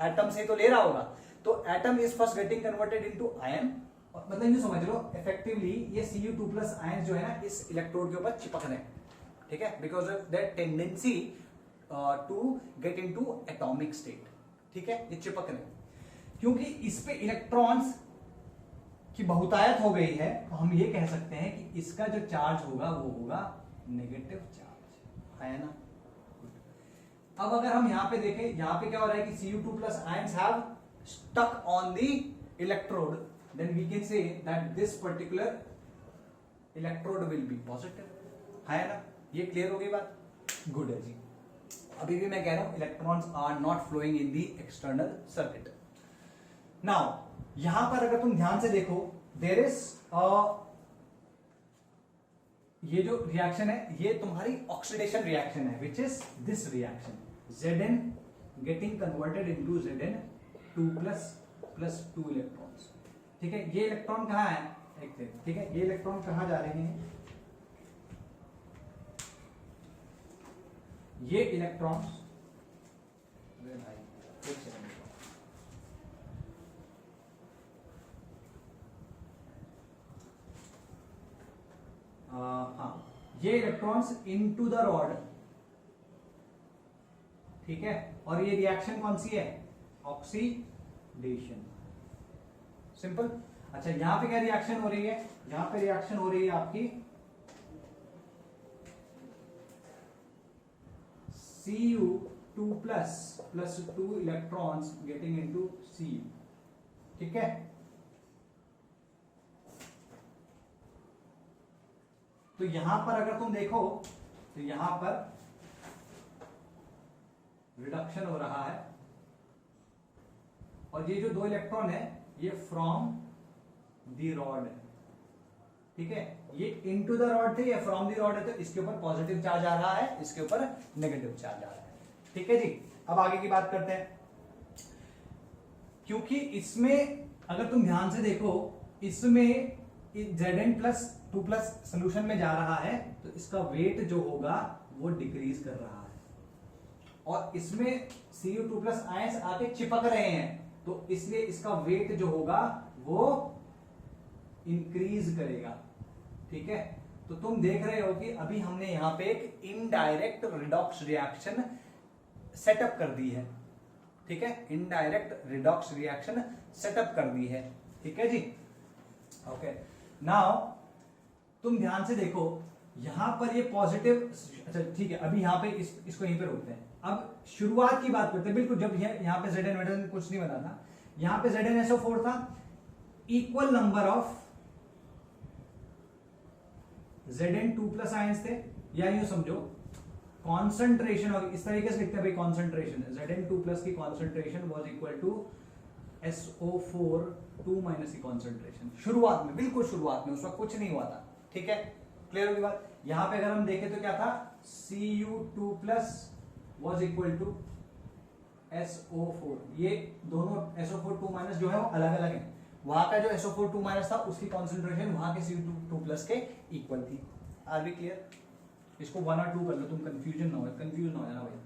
एटम से तो ले रहा होगा, तो atom is first getting converted into ion, मतलब ये समझ लो इफेक्टिवली ये Cu2+ आयंस जो है ना इस इलेक्ट्रोड के ऊपर चिपक रहे हैं, ठीक है, because of their tendency to get into atomic state, ठीक है, ये चिपक रहे हैं। क्योंकि इस पे इलेक्ट्रॉन्स की बहुतायत हो गई है, तो हम ये कह सकते हैं कि इसका जो चार्ज होगा वो होगा नेगेटिव चार्ज, है ना। अब अगर हम यहां पे देखें, यहां पे क्या हो रहा है कि Cu2 plus ions have stuck on the electrode, then we can say that this particular electrode will be positive, है ना। ये क्लियर हो गई बात, गुड है जी। अभी भी मैं कह रहा हूं electrons are not flowing in the external circuit. Now यहां पर अगर तुम ध्यान से देखो, देयर इज ये जो रिएक्शन है ये तुम्हारी ऑक्सीडेशन रिएक्शन है, which is this reaction Zn getting converted into Zn2 plus 2 electrons, ठीक है। ये इलेक्ट्रॉन कहां है, एक सेकंड, ठीक है, ये इलेक्ट्रॉन कहां जा रहे हैं, ये इलेक्ट्रॉन्स, एक सेकंड, हाँ, ये इलेक्ट्रॉन्स इनटू द रॉड, ठीक है, और ये रिएक्शन कौन सी है, ऑक्सीडेशन, सिंपल। अच्छा, यहां पे क्या रिएक्शन हो रही है, यहां पे रिएक्शन हो रही है आपकी Cu2 plus 2 electrons getting into Cu, ठीक है। तो यहां पर अगर तुम देखो तो यहां पर रिडक्शन हो रहा है, और ये जो 2 इलेक्ट्रॉन है ये फ्रॉम द रॉड है, ठीक है, ये इनटू द रॉड थे, ये फ्रॉम द रॉड है, तो इसके ऊपर पॉजिटिव चार्ज आ रहा है, इसके ऊपर नेगेटिव चार्ज आ रहा है, ठीक है जी। अब आगे की बात करते हैं, क्योंकि इसमें अगर तुम ध्यान से देखो, इसमें Zn+2+ सोल्यूशन में जा रहा है, तो इसका वेट जो होगा वो डिक्रीज कर रहा है, और इसमें Cu2+ आयंस आके चिपक रहे हैं, तो इसलिए इसका वेट जो होगा वो इंक्रीज करेगा, ठीक है। तो तुम देख रहे हो कि अभी हमने यहां पे एक इनडायरेक्ट रिडॉक्स रिएक्शन सेटअप कर दी है, ठीक है, इनडायरेक्ट रिडॉक्स रिएक्शन सेटअप कर दी है, ठीक है जी, ओके। नाउ तुम ध्यान से देखो, यहां पर ये पॉजिटिव, अच्छा ठीक है, अभी यहां पे इसको यहीं पे रोकते हैं। अब शुरुआत की बात करते हैं, बिल्कुल जब यहां पे Zn कुछ नहीं बना था, यहां पे ZnSO4 था, equal number of Zn2+ ions थे, या यूं समझो कॉन्सेंट्रेशन, और इस तरीके से लिखते हैं भाई, कॉन्सेंट्रेशन Zn2+ की concentration was equal to SO4 2- की कॉन्सेंट्रेशन, शुरुआत में, बिल्कुल शुरुआत में, उस वक्त कुछ नहीं हुआ था, ठीक है, क्लियर होगी बात। यहां पे अगर हम देखें तो क्या था, Cu2+ was equal to SO4, ये दोनों SO4 2- जो है वो अलग अलग है, वहां का जो SO4 2- था उसकी कॉन्सेंट्रेशन वहां के Cu2+ के इक्वल थी। आर बी क्लियर, इसको 1 और 2 कर लो, तुम कंफ्यूज ना हो जाना भाई,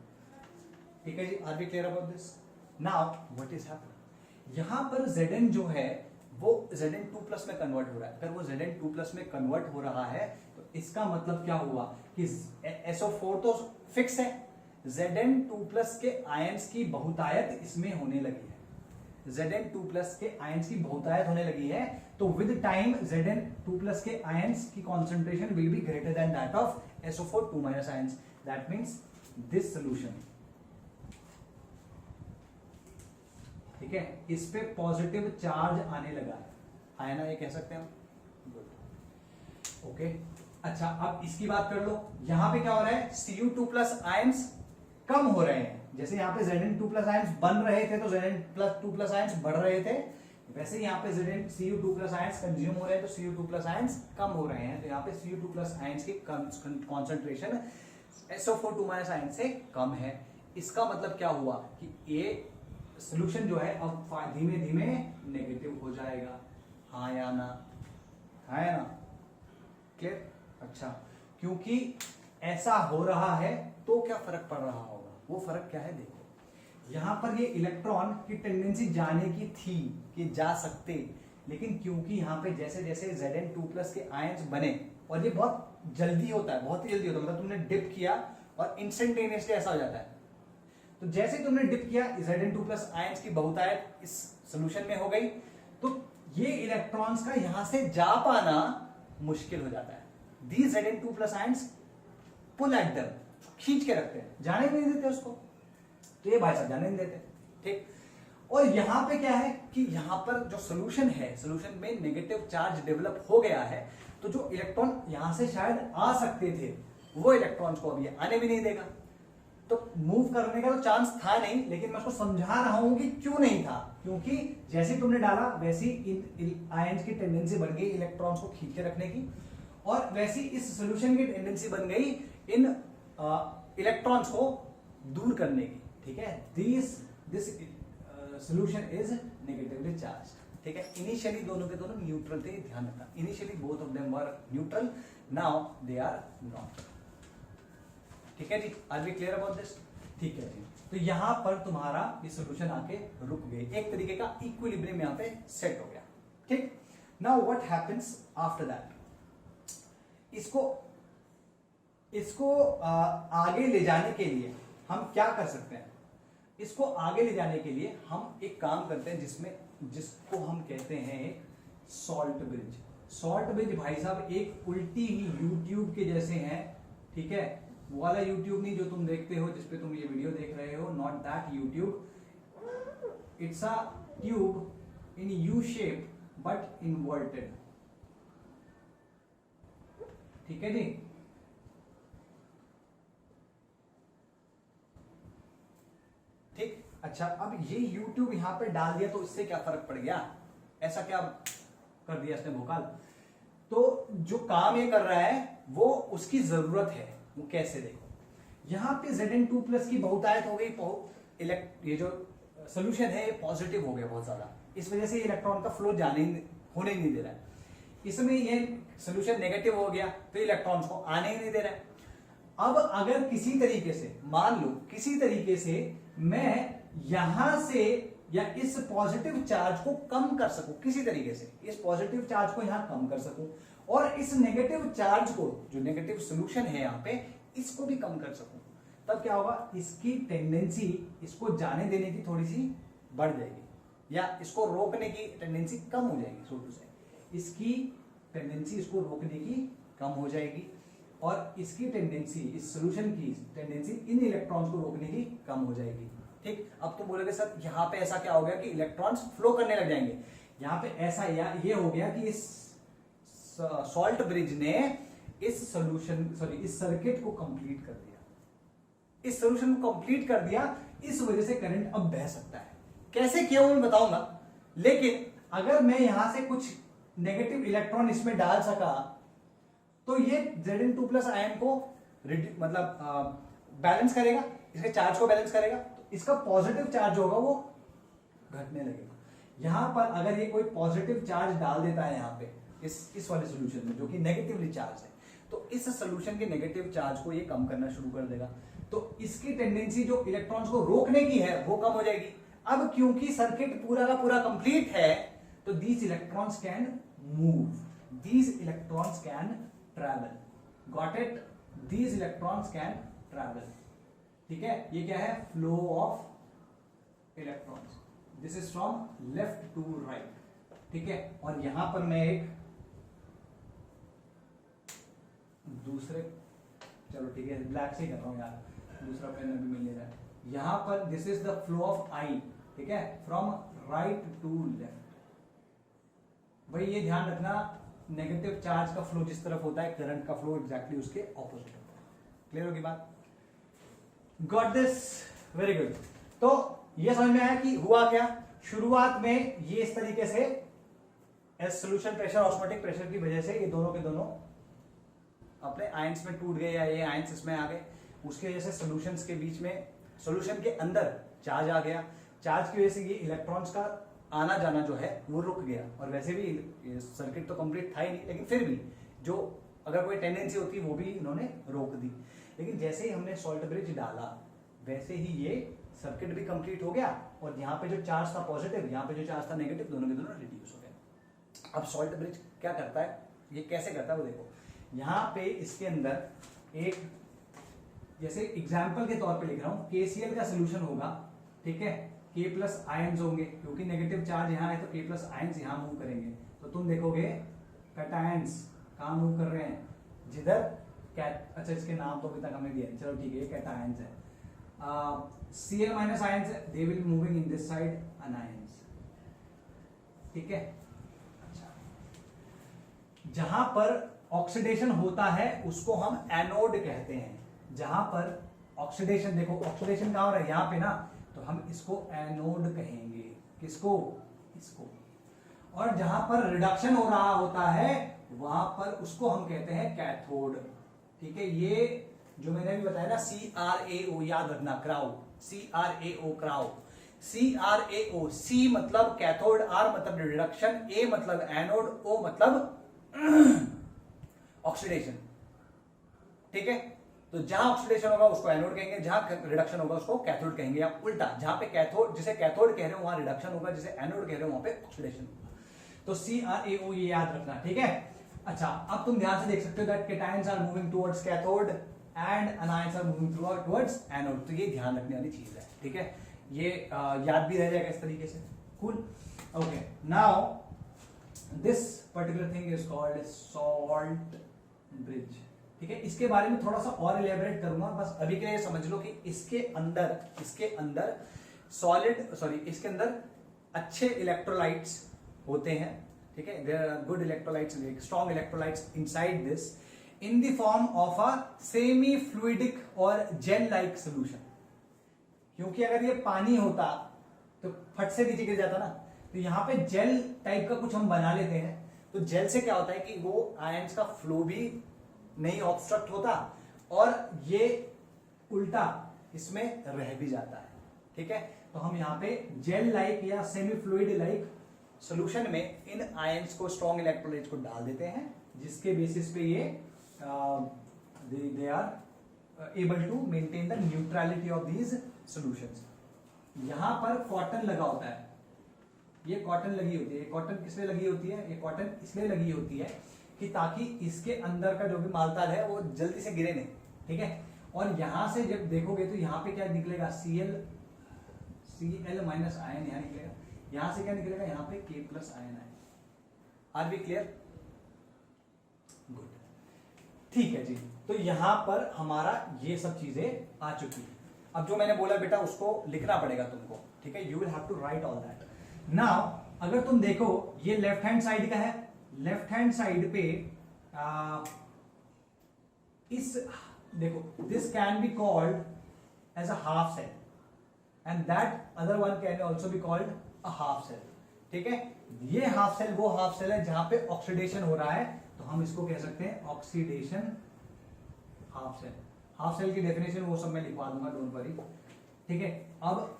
ठीक है जी। Are we clear about this. Now what is happening, यहां पर Zn जो है वो Zn2+ में कन्वर्ट हो रहा है। अगर वो Zn2+ में कन्वर्ट हो रहा है तो इसका मतलब क्या हुआ कि SO4 तो फिक्स है, Zn2+ के आयंस की बहुतायत इसमें होने लगी है, Zn2+ के आयंस की बहुतायत होने लगी है, तो विद टाइम Zn2+ के आयंस की concentration will be greater than that of SO4 2- ions, that means this solution, ठीक है, इस पे पॉजिटिव चार्ज आने लगा है ना, ये कह सकते हैं हम, गुड, ओके। अच्छा, अब इसकी बात कर लो, यहां पे क्या हो रहा है, Cu2+ आयंस कम हो रहे हैं, जैसे यहां पे Zn2+ आयंस बन रहे थे तो Zn2+ आयंस बढ़ रहे थे, वैसे यहां पे Cu2+ आयंस कंज्यूम हो रहे हैं तो Cu2+ आयंस कम हो रहे हैं, तो यहां पे Cu2+ आयंस की कॉन्सेंट्रेशन SO4 2- आयंस से कम है। इसका मतलब क्या हुआ कि ये सोल्यूशन जो है अब धीमे धीमे नेगेटिव हो जाएगा, हाँ या ना, है ना, क्लियर। अच्छा, क्योंकि ऐसा हो रहा है तो क्या फर्क पड़ रहा होगा, वो फर्क क्या है, देखो यहां पर ये इलेक्ट्रॉन की टेंडेंसी जाने की थी कि जा सकते, लेकिन क्योंकि यहाँ पे जैसे जैसे Zn2+ के आयंस बने, और ये बहुत जल्दी होता है, बहुत ही जल्दी होता है, मतलब तुमने डिप किया और इंस्टेंटेनियसली ऐसा हो जाता है। तो जैसे ही तुमने डिप किया Zn2+ आयंस की बहुतायत इस सोल्यूशन में हो गई, तो ये इलेक्ट्रॉन्स का यहां से जा पाना मुश्किल हो जाता है। These Zn2+ ions pull at them, खींच के रखते हैं, जाने नहीं देते उसको, तो ये भाई साहब जाने नहीं देते, ठीक। और यहां पे क्या है कि यहां पर जो सोल्यूशन है, सोल्यूशन में नेगेटिव चार्ज डेवलप हो गया है, तो जो इलेक्ट्रॉन यहां से शायद आ सकते थे वो इलेक्ट्रॉन्स को अभी आने भी नहीं देगा। तो मूव करने का तो चांस था नहीं, लेकिन मैं उसको समझा रहा हूं कि क्यों नहीं था, क्योंकि जैसे तुमने डाला वैसी इन आयंस की टेंडेंसी बन गई इलेक्ट्रॉन्स को खींच के रखने की, और वैसी इस सोल्यूशन की टेंडेंसी बन गई इन इलेक्ट्रॉन्स को दूर करने की, ठीक है। This solution is negatively charge, ठीक है। इनिशियली दोनों के दोनों न्यूट्रल थे, ध्यान रखना, initially both of them were neutral, now they are not, ठीक है जी। Are we clear about this? ठीक है जी। तो यहां पर तुम्हारा ये सोल्यूशन आके रुक गई, एक तरीके का इक्विलिब्रियम यहां पे सेट हो गया, ठीक। Now what happens after that? इसको आगे ले जाने के लिए हम क्या कर सकते हैं? इसको आगे ले जाने के लिए हम एक काम करते हैं जिसको हम कहते हैं एक सॉल्ट ब्रिज। सॉल्ट ब्रिज भाई साहब एक उल्टी ही यूट्यूब के जैसे हैं, ठीक है। वो वाला यूट्यूब नहीं जो तुम देखते हो, जिसपे तुम ये वीडियो देख रहे हो, not that YouTube. It's a tube in U shape but inverted, ठीक है जी। ठीक, अच्छा, अब ये YouTube यहां पे डाल दिया तो इससे क्या फर्क पड़ गया? ऐसा क्या कर दिया इसने भोकाल? तो जो काम ये कर रहा है वो उसकी जरूरत है, वो कैसे देखो, यहां पे Zn2+ की बहुतायत हो गई, ये जो सोल्यूशन है ये पॉजिटिव हो गया बहुत ज्यादा, इस वजह से इलेक्ट्रॉन का फ्लो होने नहीं दे रहा है। इसमें ये सोल्यूशन नेगेटिव हो गया तो इलेक्ट्रॉन्स को आने ही नहीं दे रहा है। अब अगर किसी तरीके से, मान लो किसी तरीके से मैं यहां से या इस पॉजिटिव चार्ज को कम कर सकूं, किसी तरीके से इस पॉजिटिव चार्ज को यहां कम कर सकूं, और इस नेगेटिव चार्ज को, जो नेगेटिव सोल्यूशन है यहां पे, इसको भी कम कर सकूं, तब क्या होगा? इसकी टेंडेंसी इसको जाने देने की थोड़ी सी बढ़ जाएगी, या इसको रोकने की टेंडेंसी कम हो जाएगी, सो टू से। इसकी टेंडेंसी इसको रोकने की कम हो जाएगी, और इसकी टेंडेंसी, इस सोल्यूशन की टेंडेंसी इन इलेक्ट्रॉन्स को रोकने की कम हो जाएगी, ठीक। अब तो बोलोगे सर यहाँ पे ऐसा क्या हो गया कि इलेक्ट्रॉन्स फ्लो करने लग जाएंगे? यहाँ पे ऐसा ये हो गया कि इस सॉल्ट ब्रिज ने इस सर्किट को कंप्लीट कर दिया, इस सोल्यूशन को कंप्लीट कर दिया, इस वजह से करंट अब बह सकता है। कैसे किया वो मैं बताऊंगा, लेकिन अगर मैं यहां से कुछ नेगेटिव इलेक्ट्रॉन इसमें डाल सका तो ये Zn2+ आयन को मतलब बैलेंस करेगा, इसके चार्ज को बैलेंस करेगा, तो इसका पॉजिटिव चार्ज होगा वो घटने लगेगा। यहां पर अगर ये कोई पॉजिटिव चार्ज डाल देता है यहाँ पे इस वाले सोल्यूशन में जो कि नेगेटिवली चार्ज है, तो इस सोल्यूशन के नेगेटिव चार्ज को ये कम करना शुरू कर देगा, तो इसकी टेंडेंसी जो इलेक्ट्रॉन्स को रोकने की है वो कम हो जाएगी। अब क्योंकि सर्किट पूरा का पूरा कंप्लीट है, तो these electrons can move, these electrons can travel, got it? These electrons can travel, ठीक है। ये क्या है? Flow of electrons, this is from left to right, ठीक है। और यहां पर मैं एक दूसरे, चलो ठीक है ब्लैक से ही कर रहा हूं यार, दूसरा पेन अभी मिल रहा है। यहां पर this is the flow of I, ठीक है, फ्रॉम राइट टू लेफ्ट। भाई ये ध्यान रखना, नेगेटिव चार्ज का फ्लो जिस तरफ होता है, करंट का फ्लो एग्जैक्टली उसके ऑपोजिट होता है। क्लियर होगी बात? Got this? Very good. तो ये समझ में आया कि हुआ क्या। शुरुआत में ये इस तरीके से S solution pressure, osmotic pressure की वजह से ये दोनों के दोनों अपने आयंस में टूट गए, या ये आयंस इसमें आ गए, उसकी वजह से सॉल्यूशंस के बीच में, सॉल्यूशन के अंदर चार्ज आ गया, चार्ज की वजह से ये इलेक्ट्रॉन्स का आना जाना जो है वो रुक गया। और वैसे भी सर्किट तो कंप्लीट था ही नहीं, लेकिन फिर भी जो अगर कोई टेंडेंसी होती वो भी इन्होंने रोक दी। लेकिन जैसे ही हमने सॉल्ट ब्रिज डाला वैसे ही ये सर्किट भी कंप्लीट हो गया, और यहाँ पे जो चार्ज था पॉजिटिव, यहाँ पे जो चार्ज था नेगेटिव, दोनों के दोनों रिड्यूस हो गए। अब सॉल्ट ब्रिज क्या करता है, ये कैसे करता है वो देखो। यहाँ पे इसके अंदर एक, जैसे एग्जाम्पल के तौर पे लिख रहा हूं, KCl का सोल्यूशन होगा, ठीक है, K प्लस आयंस होंगे, क्योंकि नेगेटिव चार्ज यहाँ है तो K प्लस आयंस यहाँ मूव करेंगे, तो तुम देखोगे कैटायंस कहाँ मूव कर रहे हैं, जिधर अच्छा इसके नाम तो अभी तक हमने दिया, चलो ठीक है, कैटायंस है। Cl minus ions, they will moving in this side anions, ठीक है। अच्छा, जहां पर ऑक्सीडेशन होता है उसको हम एनोड कहते हैं। जहां पर ऑक्सीडेशन, देखो ऑक्सीडेशन कहां हो रहा है, यहां पे ना, तो हम इसको एनोड कहेंगे, किसको, इसको। और जहां पर रिडक्शन हो रहा होता है वहां पर उसको हम कहते हैं कैथोड, ठीक है। ये जो मैंने अभी बताया ना CRAO, याद रखना, crow, CRAO crow, CRAO, C मतलब कैथोड, R मतलब रिडक्शन, A मतलब एनोड, O मतलब ऑक्सीडेशन, ठीक है। तो जहां ऑक्सीडेशन होगा उसको एनोड कहेंगे, जहां रिडक्शन होगा उसको कैथोड कहेंगे, या उल्टा, जहां पे कैथोड, जिसे कैथोड कह रहे हो वहां रिडक्शन होगा, जिसे एनोड कह रहे हो वहां पे ऑक्सीडेशन होगा। तो CRAO ये याद रखना, ठीक है। अच्छा, अब तुम ध्यान से देख सकते हो that cations are moving towards cathode and anions are moving towards anode, तो ये ध्यान रखने वाली चीज है, ठीक है। ये याद भी रह जाएगा इस तरीके से, cool. Okay, now this particular thing is called salt bridge, ठीक है। इसके बारे में थोड़ा सा और इलेबोरेट करूंगा, बस अभी के लिए समझ लो कि इसके अंदर सॉलिड, सॉरी, इसके अंदर अच्छे इलेक्ट्रोलाइट्स होते हैं, ठीक है। There are good electrolytes, strong electrolytes inside this in the form of a semi fluidic or gel like solution. क्योंकि अगर ये पानी होता तो फट से नीचे गिर जाता ना, तो यहाँ पे जेल टाइप का कुछ हम बना लेते हैं। तो जेल से क्या होता है कि वो आयंस का फ्लो भी नहीं ऑब्स्ट्रक्ट होता और ये उल्टा इसमें रह भी जाता है, ठीक है। तो हम यहाँ पे जेल लाइक या सेमी फ्लूइड लाइक सॉल्यूशन में इन आयंस को, स्ट्रॉन्ग इलेक्ट्रोलाइट्स को डाल देते हैं, जिसके बेसिस पे ये they are able to maintain the neutrality of these solutions. यहां पर कॉटन लगा होता है, ये कॉटन लगी होती है। कॉटन किसमें लगी होती है, ये कॉटन इसलिए लगी होती है कि ताकि इसके अंदर का जो भी मालताल है वो जल्दी से गिरे नहीं, ठीक है। और यहां से जब देखोगे तो यहाँ पे क्या निकलेगा, Cl माइनस आयन यहाँ निकलेगा, यहां से क्या निकलेगा, यहाँ पे K प्लस आयन आएगा। आर वी क्लियर, गुड, ठीक है जी। तो यहां पर हमारा ये सब चीजें आ चुकी है। अब जो मैंने बोला बेटा उसको लिखना पड़ेगा तुमको, ठीक है। You will have to write all that. Now अगर तुम देखो ये लेफ्ट हैंड साइड का है, लेफ्ट हैंड साइड पे इस देखो, this can be called as a half cell and that other one can also be called a half cell, ठीक है। ये हाफ सेल वो हाफ सेल है जहां पे ऑक्सीडेशन हो रहा है, तो हम इसको कह सकते हैं oxidation half cell. Half cell की डेफिनेशन वो सब मैं लिखवा दूंगा, डोंट वरी, ठीक है। अब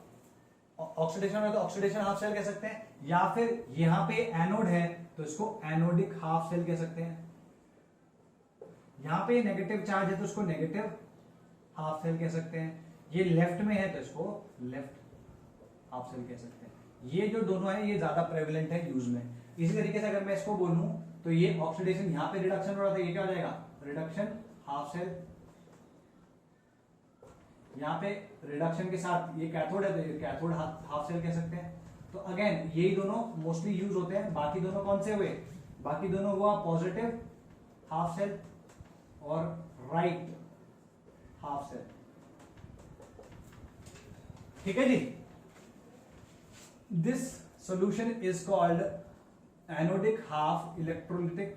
ऑक्सीडेशन में तो ऑक्सीडेशन हाफ सेल कह सकते हैं, या फिर यहां पे एनोड है तो इसको एनोडिक हाफ सेल कह सकते हैं। यहां पे नेगेटिव चार्ज है तो इसको नेगेटिव हाफ सेल कह सकते हैं। ये लेफ्ट में है तो इसको लेफ्ट हाफ सेल कह सकते हैं। ये जो दोनों है ये ज्यादा प्रेवलेंट है यूज में। इसी तरीके से अगर मैं इसको बोलूं तो ये ऑक्सीडेशन, यहां पे रिडक्शन हो रहा था, ये क्या हो जाएगा, रिडक्शन हाफ सेल। यहाँ पे रिडक्शन के साथ ये कैथोड है तो ये कैथोड हाफ सेल कह सकते हैं। तो अगेन यही दोनों मोस्टली यूज होते हैं। बाकी दोनों कौन से हुए, बाकी दोनों हुआ पॉजिटिव हाफ सेल और राइट हाफ सेल, ठीक है जी। This solution is called anodic half electrolytic,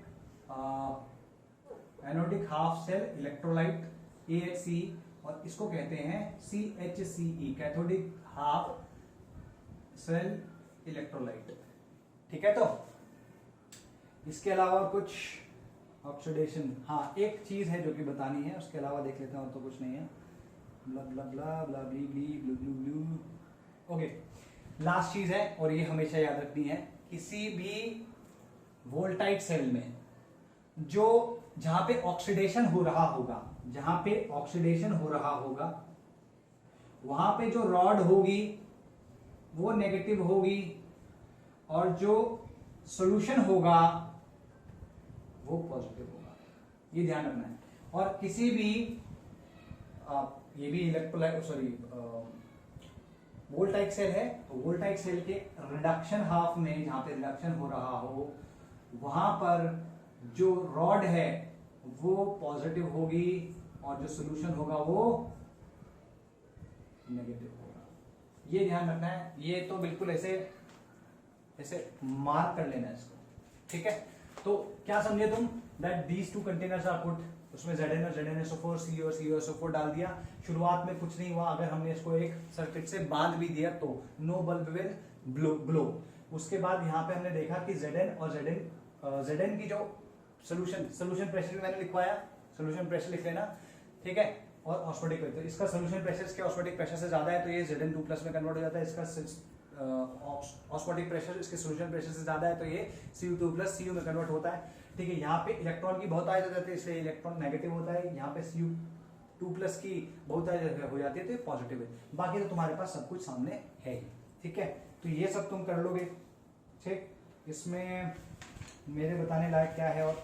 anodic half cell electrolyte AHCE, और इसको कहते हैं CHCE, cathodic half cell electrolyte, ठीक है। तो इसके अलावा कुछ ऑक्सीडेशन, हाँ एक चीज है जो कि बतानी है, उसके अलावा देख लेते हैं, और तो कुछ नहीं है। ब्ला ब्ला ब्ला ब्ला ब्ली ब्ली ब्लू ब्लू ब्लू। ओके, लास्ट चीज है और ये हमेशा याद रखनी है, किसी भी वोल्टाइट सेल में जो जहां पे ऑक्सीडेशन हो रहा होगा, जहां पे ऑक्सीडेशन हो रहा होगा वहां पे जो रॉड होगी वो नेगेटिव होगी, और जो सोल्यूशन होगा वो पॉजिटिव होगा, ये ध्यान रखना है। और किसी भी ये भी इलेक्ट्रोलाइट सॉरी वोल्टाइक सेल है, तो वोल्टाइक सेल के रिडक्शन हाफ में जहां पे रिडक्शन हो रहा हो वहां पर जो रॉड है वो पॉजिटिव होगी और जो सोल्यूशन होगा वो नेगेटिव होगा। ये ध्यान रखना है, ये तो बिल्कुल ऐसे ऐसे मार्क कर लेना है इसको, ठीक है। तो क्या समझे तुम, that these two containers are put, उसमें Zn और ZnSO4 C और COSO4 डाल दिया। शुरुआत में कुछ नहीं हुआ, अगर हमने इसको एक सर्किट से बांध भी दिया तो नो बल्ब विल ग्लो। उसके बाद यहाँ पे हमने देखा कि Zn और Zn की जो सोल्यूशन प्रेशर भी मैंने लिखवाया, सोल्यूशन प्रेशर लिख लेना, ठीक है। और ऑस्मोटिक प्रेशर, तो इसका सोल्यूशन प्रेशर इसके ऑस्मोटिक प्रेशर से ज्यादा है तो ये Zn2+ में कन्वर्ट हो जाता है, इसका ऑस्मोटिक प्रेशर इसके सोल्यूशन प्रेशर से ज्यादा है तो ये Cu2+ Cu में कन्वर्ट होता है, ठीक है। यहाँ पे इलेक्ट्रॉन की बहुत आयत हो जाती है इसलिए इलेक्ट्रॉन नेगेटिव होता है, यहाँ पे Cu2+ की बहुत आयत हो जाती है तो ये पॉजिटिव है। बाकी तो तुम्हारे पास सब कुछ सामने है ही, ठीक है। तो ये सब तुम कर लोगे, ठीक। इसमें मेरे बताने लायक क्या है, और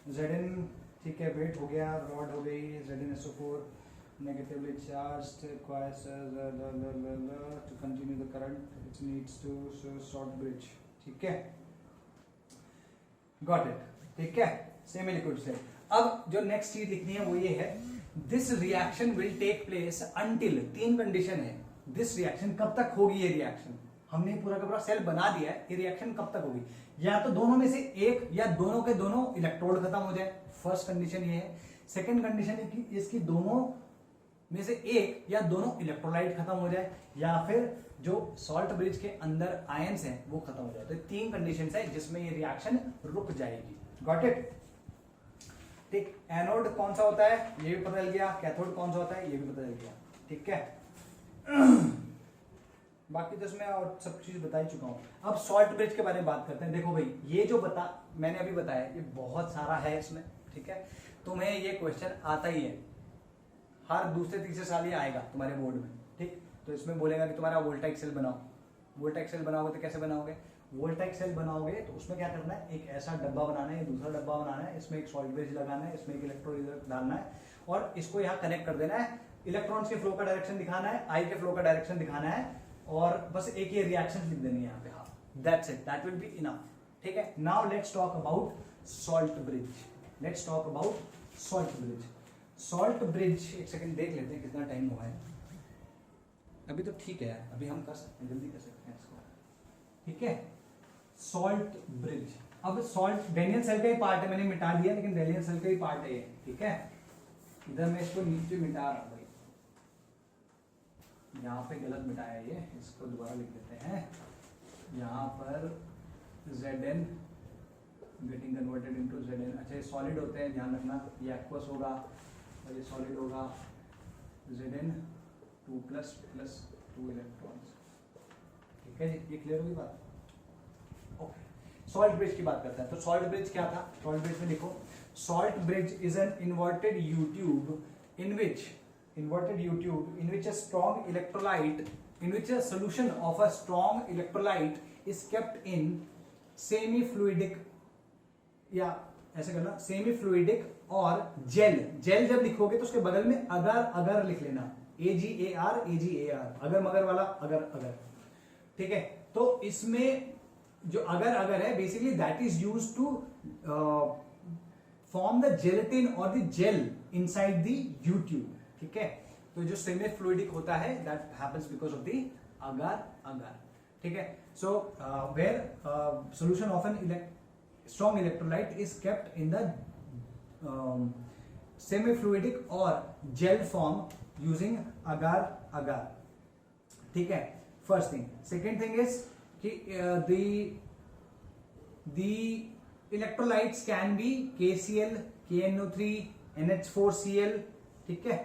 Zn, ठीक है, वेट हो गया, रॉड हो गई, ZnSO4 negatively charged requires to continue the current which needs to short bridge, ठीक है, गॉट इट, ठीक है। सेमी लिक्विड से अब जो नेक्स्ट चीज लिखनी है वो ये है, this reaction will take place until, तीन कंडीशन है, दिस रिएक्शन कब तक होगी, ये रिएक्शन हमने पूरा का पूरा सेल बना दिया है, ये रिएक्शन कब तक होगी, या तो दोनों में से एक या दोनों के दोनों इलेक्ट्रोड खत्म हो जाए, फर्स्ट कंडीशन ये है। सेकंड कंडीशन है कि इसकी दोनों में से एक या दोनों इलेक्ट्रोलाइट खत्म हो जाए, या फिर जो सॉल्ट ब्रिज के अंदर आयंस हैं वो खत्म हो जाए। तो तीन कंडीशंस है जिसमें ये रिएक्शन रुक जाएगी, गॉट इट, ठीक। एनोड कौन सा होता है ये भी पता चल गया, कैथोड कौन सा होता है ये भी पता चल गया, ठीक है। बाकी तो इसमें और सब चीज बता ही चुका हूं। अब सॉल्ट ब्रिज के बारे में बात करते हैं। देखो भाई, ये जो मैंने अभी बताया ये बहुत सारा है इसमें, ठीक है। तुम्हें ये क्वेश्चन आता ही है, हर दूसरे तीसरे साल ये आएगा तुम्हारे बोर्ड में, ठीक। तो इसमें बोलेगा कि तुम्हारा वोल्टाइक सेल बनाओ, वोल्टाइक सेल बनाओगे तो कैसे बनाओगे, वोल्टाइक सेल बनाओगे तो उसमें क्या करना है, एक ऐसा डब्बा बनाना है, दूसरा डब्बा बनाना है, इसमें एक सॉल्ट ब्रिज लगाना है, इसमें एक इलेक्ट्रोड डालना है और इसको यहाँ कनेक्ट कर देना है, इलेक्ट्रॉन्स के फ्लो का डायरेक्शन दिखाना है, आई के फ्लो का डायरेक्शन दिखाना है, और बस एक ये रिएक्शन लिख देनी है यहाँ पे, हाँ, that's it, that will be enough, ठीक है। Now let's talk about salt bridge, let's talk about salt bridge. Salt bridge, एक सेकंड देख लेते हैं कितना टाइम हुआ है, अभी तो ठीक है, अभी हम कर सकते हैं, जल्दी कर सकते हैं इसको, ठीक है। सॉल्ट ब्रिज, अब सॉल्ट डेनियल सेल का ही पार्ट है, मैंने मिटा दिया लेकिन डेनियल सेल का ही पार्ट है ये, ठीक है। इधर मैं इसको नीचे मिटा रहा हूं भाई, यहाँ पे गलत मिटाया ये, इसको दोबारा लिख देते हैं। यहाँ पर Zn getting converted into Zn, अच्छा ये सॉलिड होते हैं, ध्यान रखना, ये एक्वस होगा और ये सॉलिड होगा, Zn2+ + 2 इलेक्ट्रॉन्स, ठीक है जी, ये क्लियर होगी बात, ओके। सॉल्ट ब्रिज की बात करते हैं। तो सॉल्ट ब्रिज क्या था, सॉल्ट ब्रिज में लिखो, salt bridge is an inverted U tube in which a strong electrolyte, in which a solution of a strong electrolyte is kept in semi-fluidic, या ऐसे करना semi-fluidic और जेल जब लिखोगे तो उसके बगल में अगर लिख लेना, AGAR, अगर मगर वाला अगर, ठीक है। तो इसमें जो अगर है basically that is used to form the gelatin और the gel inside the U tube, ठीक है। तो जो सेमी फ्लूइडिक होता है that happens because of the agar, ठीक है। So where solution of an strong electrolyte is kept in the semi fluidic or gel form using agar, ठीक है, first thing. Second thing is कि the electrolytes can be KCl, KNO3, NH4Cl, ठीक है,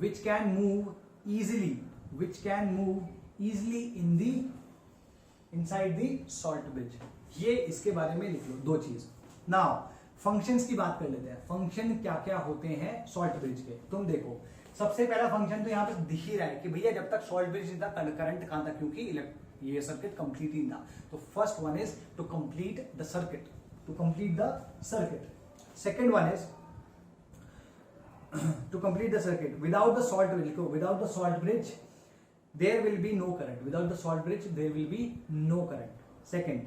which can move easily in the inside the salt bridge। ये इसके बारे में लिख लो दो चीज। नाउ फंक्शंस की बात कर लेते हैं, फंक्शन क्या क्या होते हैं सॉल्ट ब्रिज के। तुम देखो, सबसे पहला फंक्शन तो यहाँ पे दिख ही रहा है कि भैया जब तक सॉल्ट ब्रिज करंट कहां तक, क्योंकि ये सर्किट कंप्लीट ही था। तो first one is to complete the circuit, to complete the circuit. Second one is to complete the circuit without the salt bridge, without the salt bridge there will be no current, without the salt bridge there will be no current. Second,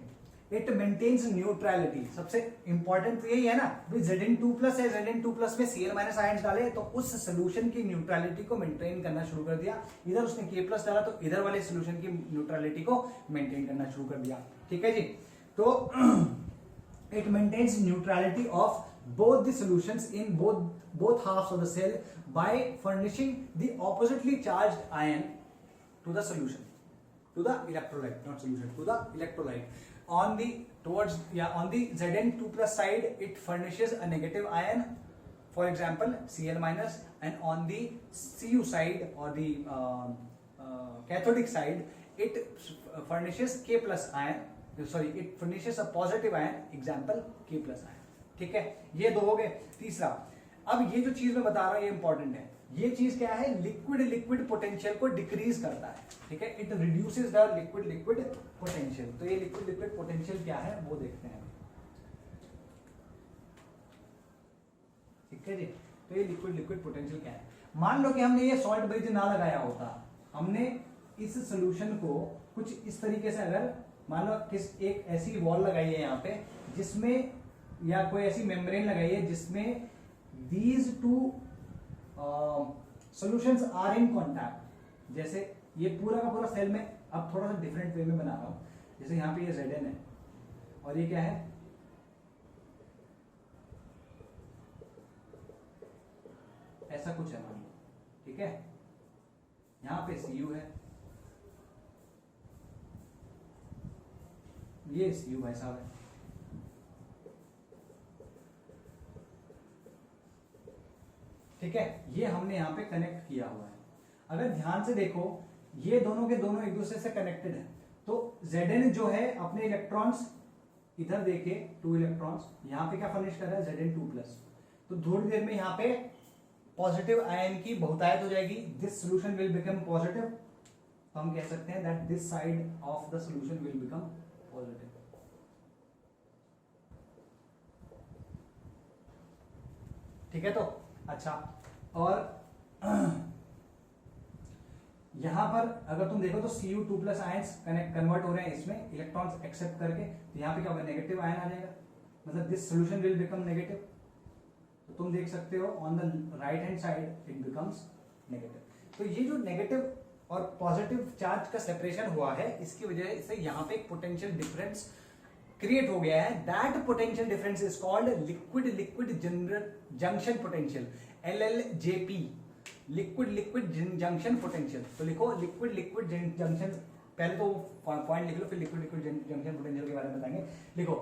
it maintains neutrality, सबसे important तो यही है ना, Zn2 plus है, Zn2 plus में Cl minus ions डाले तो उस सोल्यूशन की न्यूट्रलिटी को मेंटेन करना शुरू कर दिया। इधर उसने K प्लस डाला तो इधर वाले सोल्यूशन की न्यूट्रलिटी को मेंटेन करना शुरू कर दिया। ठीक है जी, तो it maintains neutrality of both the solutions in both halves of the cell by furnishing the oppositely charged ion to the solution, to the electrolyte, not solution, to the electrolyte. On the on the Zn2 plus side it furnishes a negative ion, for example Cl minus, and on the Cu side or the cathodic side it furnishes K plus ion, sorry it furnishes a positive ion, example K plus ion। ठीक है, ये दो हो गए। तीसरा, अब ये जो चीज मैं बता रहा हूं ये इंपॉर्टेंट है, ये चीज क्या है, लिक्विड लिक्विड पोटेंशियल को डिक्रीज करता है। ठीक है, it reduces the liquid liquid potential. तो ये लिक्विड लिक्विड पोटेंशियल क्या है वो देखते हैं। ठीक है जी, तो ये लिक्विड लिक्विड पोटेंशियल क्या है। मान लो कि हमने ये सॉल्ट ब्रिज ना लगाया होता, हमने इस सोल्यूशन को कुछ इस तरीके से, अगर मान लो किस एक ऐसी वॉल लगाई है यहाँ पे जिसमें, या कोई ऐसी मेम्ब्रेन लगाई है जिसमें these two solutions are in contact, जैसे ये पूरा का पूरा सेल में, अब थोड़ा सा डिफरेंट वे में बना रहा हूं, जैसे यहाँ पे ये Zn है और ये क्या है, ऐसा कुछ है मान लो। ठीक है, यहाँ पे Cu है, ये Cu भाई साहब है। ठीक है, ये हमने यहाँ पे कनेक्ट किया हुआ है। अगर ध्यान से देखो ये दोनों के दोनों एक दूसरे से कनेक्टेड है, तो Zn जो है अपने इलेक्ट्रॉन्स इधर देखे 2 इलेक्ट्रॉन्स, यहाँ पे क्या फर्निश कर रहा है Zn2 प्लस, तो थोड़ी देर में यहाँ पे पॉजिटिव आयन की बहुतायत हो जाएगी, this solution will become positive. तो हम कह सकते हैं that this side of the solution will become positive. ठीक है, तो अच्छा, और यहां पर अगर तुम देखो तो Cu2 प्लस आयंस कन्वर्ट हो रहे हैं इसमें इलेक्ट्रॉन्स एक्सेप्ट करके, तो यहाँ पे क्या होगा, नेगेटिव आयन आ जाएगा, मतलब this solution will become negative. तो तुम देख सकते हो on the right hand side it becomes negative. तो ये जो नेगेटिव और पॉजिटिव चार्ज का सेपरेशन हुआ है, इसकी वजह से यहाँ पे एक पोटेंशियल डिफरेंस क्रिएट हो गया है। That potential difference is called liquid liquid junction potential, LLJP, liquid liquid junction potential. तो लिखो लिक्विड लिक्विड जंक्शन, पहले तो पॉइंट लिख लो फिर लिक्विड लिक्विड जंक्शन पोटेंशियल के बारे में बताएंगे। लिखो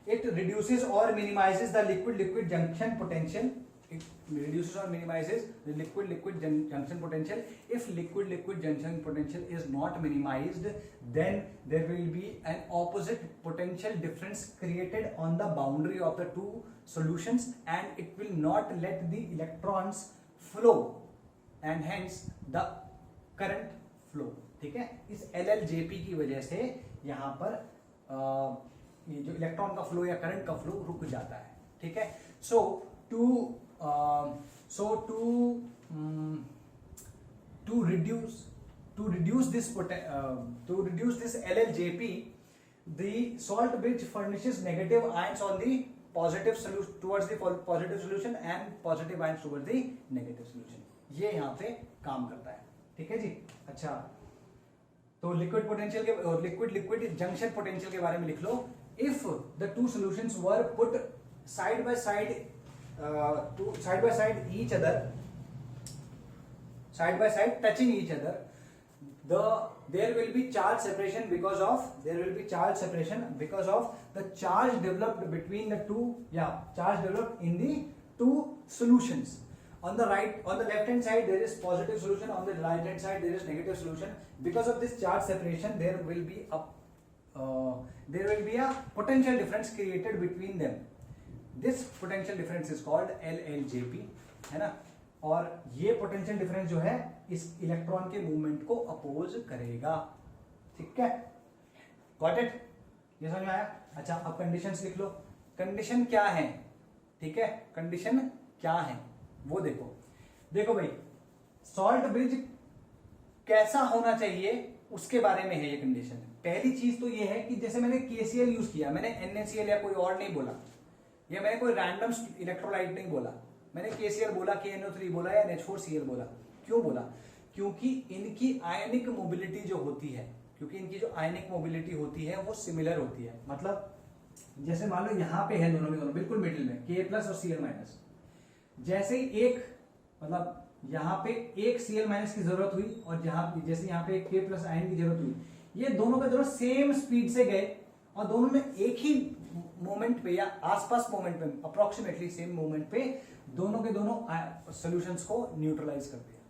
it reduces or minimizes the liquid liquid junction potential, it reduces or minimizes the liquid liquid junction potential. If liquid liquid junction potential is not minimized, then there will be an opposite potential difference created on the boundary of the two solutions, and it will not let the electrons flow and hence the current flow। ठीक है, इस LLJP की वजह से यहाँ पर ये जो इलेक्ट्रॉन का फ्लो या करंट का फ्लो रुक जाता है। ठीक है, सो to reduce this LLJP, the salt bridge furnishes negative ions on the positive solution towards the positive solution and positive ions towards the negative solution। ये यहाँ पे काम करता है। ठीक है जी, अच्छा, तो लिक्विड पोटेंशियल के और लिक्विड लिक्विड जंक्शन पोटेंशियल के बारे में लिख लो। If the two solutions were put side by side each other, side by side touching each other, there will be charge separation because of the charge developed between the two, charge developed in the two solutions. On the left hand side there is positive solution, on the right hand side there is negative solution. Because of this charge separation there will be a potential difference created between them. This potential difference is called LLJP, है ना। और ये potential difference जो है इस electron के movement को oppose करेगा। ठीक है, गॉट इट? ये समझ में आया? अच्छा, अब कंडीशंस लिख लो। कंडीशन क्या है? ठीक है, कंडीशन क्या है वो देखो। देखो भाई, सॉल्ट ब्रिज कैसा होना चाहिए उसके बारे में है ये कंडीशन। पहली चीज तो ये है कि जैसे मैंने KCl यूज किया, मैंने NaCl या कोई और नहीं बोला, या मैंने कोई रैंडम इलेक्ट्रोलाइट नहीं बोला, मैंने KCl बोला, KNO3 बोला या NH4Cl बोला। क्यों बोला? क्योंकि इनकी आयनिक मोबिलिटी जो होती है, क्योंकि इनकी जो आयनिक मोबिलिटी होती है वो सिमिलर होती है। मतलब जैसे मान लो यहाँ पे है दोनों में, दोनों बिल्कुल मिडिल में K+ और Cl-, जैसे ही एक मतलब यहाँ पे एक Cl- की जरूरत हुई और जैसे यहाँ पे K+ आयन की जरूरत हुई, ये दोनों का दोनों सेम स्पीड से गए और दोनों ने एक ही मोमेंट पे या आसपास मोमेंट पे, अप्रोक्सीमेटली सेम मोमेंट पे दोनों के दोनों सॉल्यूशंस को न्यूट्रलाइज कर दिया।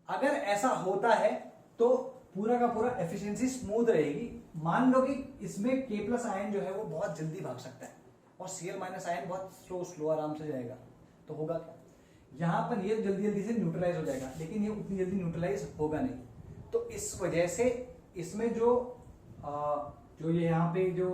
अगर ऐसा होता है तो पूरा का पूरा एफिशिएंसी स्मूथ रहेगी। मान लो कि इसमें K+ आयन जो है वो बहुत जल्दी भाग सकता है और Cl- आयन बहुत स्लो आराम से जाएगा, तो होगा क्या? यहां पर ये जल्दी जल्दी से न्यूट्रलाइज हो जाएगा, लेकिन ये उतनी जल्दी न्यूट्रलाइज होगा नहीं। तो इस वजह से इसमें जो ये यहाँ पे जो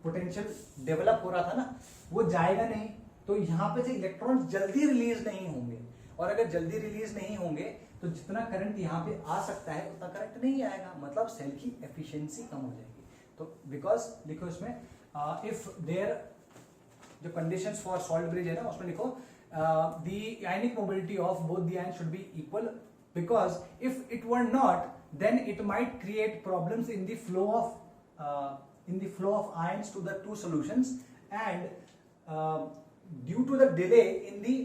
पोटेंशियल डेवलप हो रहा था ना, वो जाएगा नहीं। तो यहाँ पे से इलेक्ट्रॉन्स जल्दी रिलीज नहीं होंगे, और अगर जल्दी रिलीज नहीं होंगे तो जितना करंट यहाँ पे आ सकता है उतना करंट नहीं आएगा, मतलब सेल की एफिशिएंसी कम हो जाएगी। तो बिकॉज लिखो इसमें इफ देयर जो कंडीशंस फॉर सॉल्ट ब्रिज है ना, उसमें लिखो the ionic mobility of both the ions should be equal, because if it were not, then it might create problems in the flow of ions to the two solutions, and due to the delay in the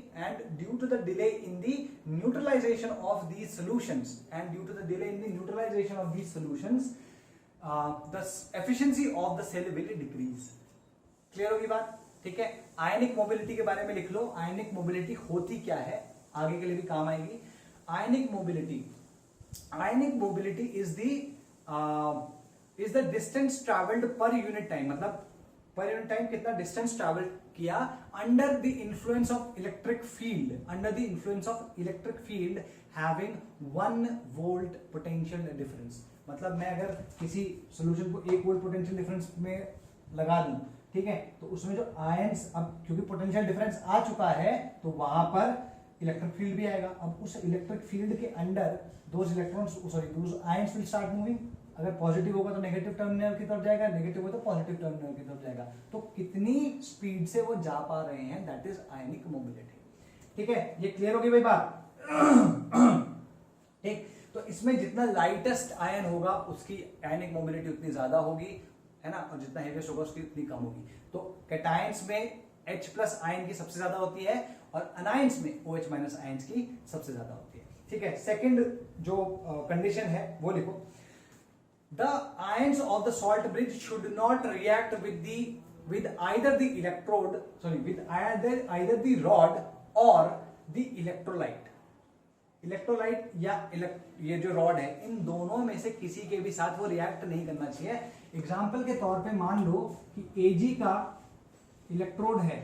neutralization of these solutions, the efficiency of the cell will decrease. Clear होगी बात? ठीक है, आयनिक mobility के बारे में लिख लो। आयनिक mobility होती क्या है, आगे के लिए भी काम आएगी। Ionic mobility is the distance travelled per unit time, मतलब पर यूनिट टाइम कितना डिस्टेंस ट्रैवल किया under the influence of electric field having 1 volt potential difference. मतलब मैं अगर किसी सॉल्यूशन को 1 वोल्ट पोटेंशियल डिफरेंस में लगा दूं, ठीक है, तो उसमें जो आयंस, अब क्योंकि पोटेंशियल डिफरेंस आ चुका है तो वहां पर इलेक्ट्रिक फील्ड भी आएगा। अब उस इलेक्ट्रिक फील्ड के अंदर those ions will start moving. अगर पॉजिटिव होगा तो नेगेटिव टर्मिनल की तरफ जाएगा, नेगेटिव होगा तो पॉजिटिव टर्मिनल की तरफ जाएगा। तो कितनी स्पीड से वो जा पा रहे हैं, दैट इज आयनिक मोबिलिटी। ठीक है, ये क्लियर होगी भाई बात? ठीक, तो इसमें जितना लाइटेस्ट आयन होगा उसकी आयनिक मोबिलिटी उतनी ज्यादा होगी, है ना, और जितना हेवीएस्ट होगा उसकी उतनी कम होगी। तो कैटायंस में H+ आयन की सबसे ज्यादा होती है और अनायंस में OH- आयन्स की सबसे ज्यादा होती है। ठीक है, सेकंड जो कंडीशन है वो लिखो। The ions of the salt bridge should not react with either the rod or the electrolyte। Electrolyte या ये जो रॉड है, इन दोनों में से किसी के भी साथ वो रिएक्ट नहीं करना चाहिए। एग्जाम्पल के तौर पे मान लो कि Ag का इलेक्ट्रोड है,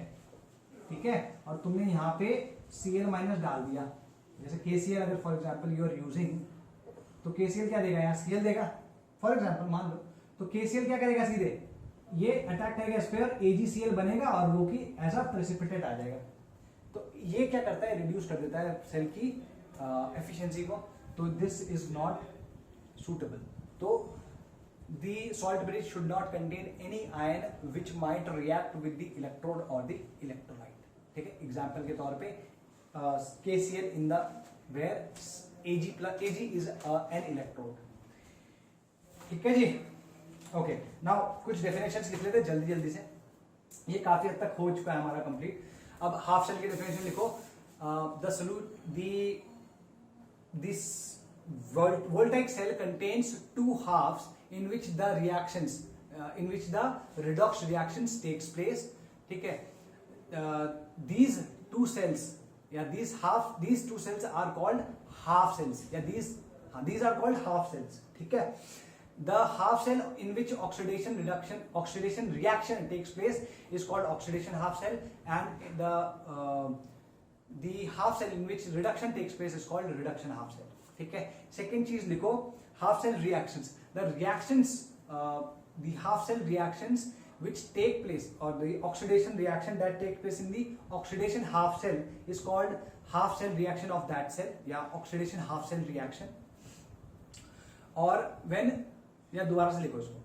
ठीक है, और तुमने यहाँ पे Cl- डाल दिया, जैसे KCl अगर for example you are using, तो KCl क्या देगा, यहाँ Cl देगा फॉर एग्जाम्पल मान लो। तो KCl क्या करेगा, सीधे ये अटैक करेगा इस पे और AgCl बनेगा और वो की ऐसा प्रेसिपिटेट आ जाएगा। तो ये क्या करता है, रिड्यूस कर देता है सेल की एफिशिएंसी को। तो दिस इज नॉट सुटेबल। तो the salt bridge should not contain any ion which might react with the electrode or the electrolyte. ठीक है, एग्जाम्पल के तौर पे KCl in the where Ag is an electrode. ठीक है जी, ओके। नाउ कुछ डेफिनेशंस लिख लेते जल्दी जल्दी से, ये काफी हद तक हो चुका है हमारा कंप्लीट। अब हाफ शेल की डेफिनेशन लिखो। This voltaic cell contains two halves in which the redox reactions takes place। ठीक है, these two cells are called half cells, या these are called half cells। ठीक है, the half cell in which oxidation reaction takes place is called oxidation half cell, and the the half cell in which reduction takes place is called reduction half cell. ठीक है. Second चीज लिखो half cell reactions. The reactions, the half cell reactions which take place, or the oxidation reaction that takes place in the oxidation half cell is called half cell reaction of that cell, या oxidation half cell reaction. और when, या दोबारा से लिखो इसको,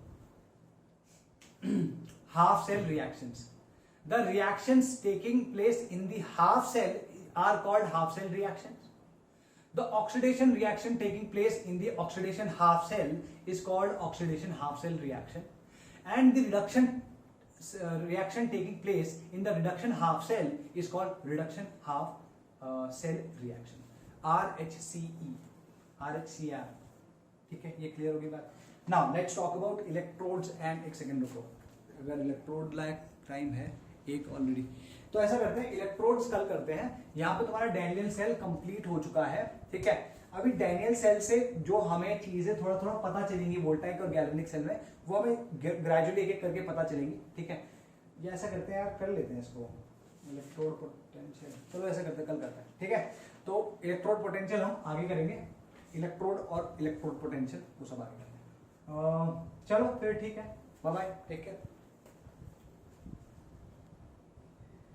half cell reactions. The reactions taking place in the half cell are called half cell reactions. The oxidation reaction taking place in the oxidation half cell is called oxidation half cell reaction, and the reduction reaction taking place in the reduction half cell is called reduction half cell reaction, RHCE, RHCR. ठीक है, ये clear होगी बात. Now let's talk about electrodes and एक second रुको, अगर electrode like time है एक ऑलरेडी, तो ऐसा करते हैं इलेक्ट्रोड्स कल करते हैं. यहाँ पे तुम्हारा डैनियल सेल कंप्लीट हो चुका है. ठीक है, अभी डैनियल सेल से जो हमें चीजें थोड़ा थोड़ा पता चलेंगी वोल्टाइक और गैल्वेनिक सेल में, वो हमें ग्रेजुअली एक एक करके पता चलेंगी. ठीक है, ये ऐसा करते हैं यार, कर लेते हैं इसको इलेक्ट्रोड पोटेंशियल. चलो ऐसा करते हैं, कल करते हैं. ठीक है, तो इलेक्ट्रोड पोटेंशियल हम आगे करेंगे, इलेक्ट्रोड और इलेक्ट्रोड पोटेंशियल वो सब आगे करते हैं. चलो फिर ठीक है, बाय बाय, टेक केयर.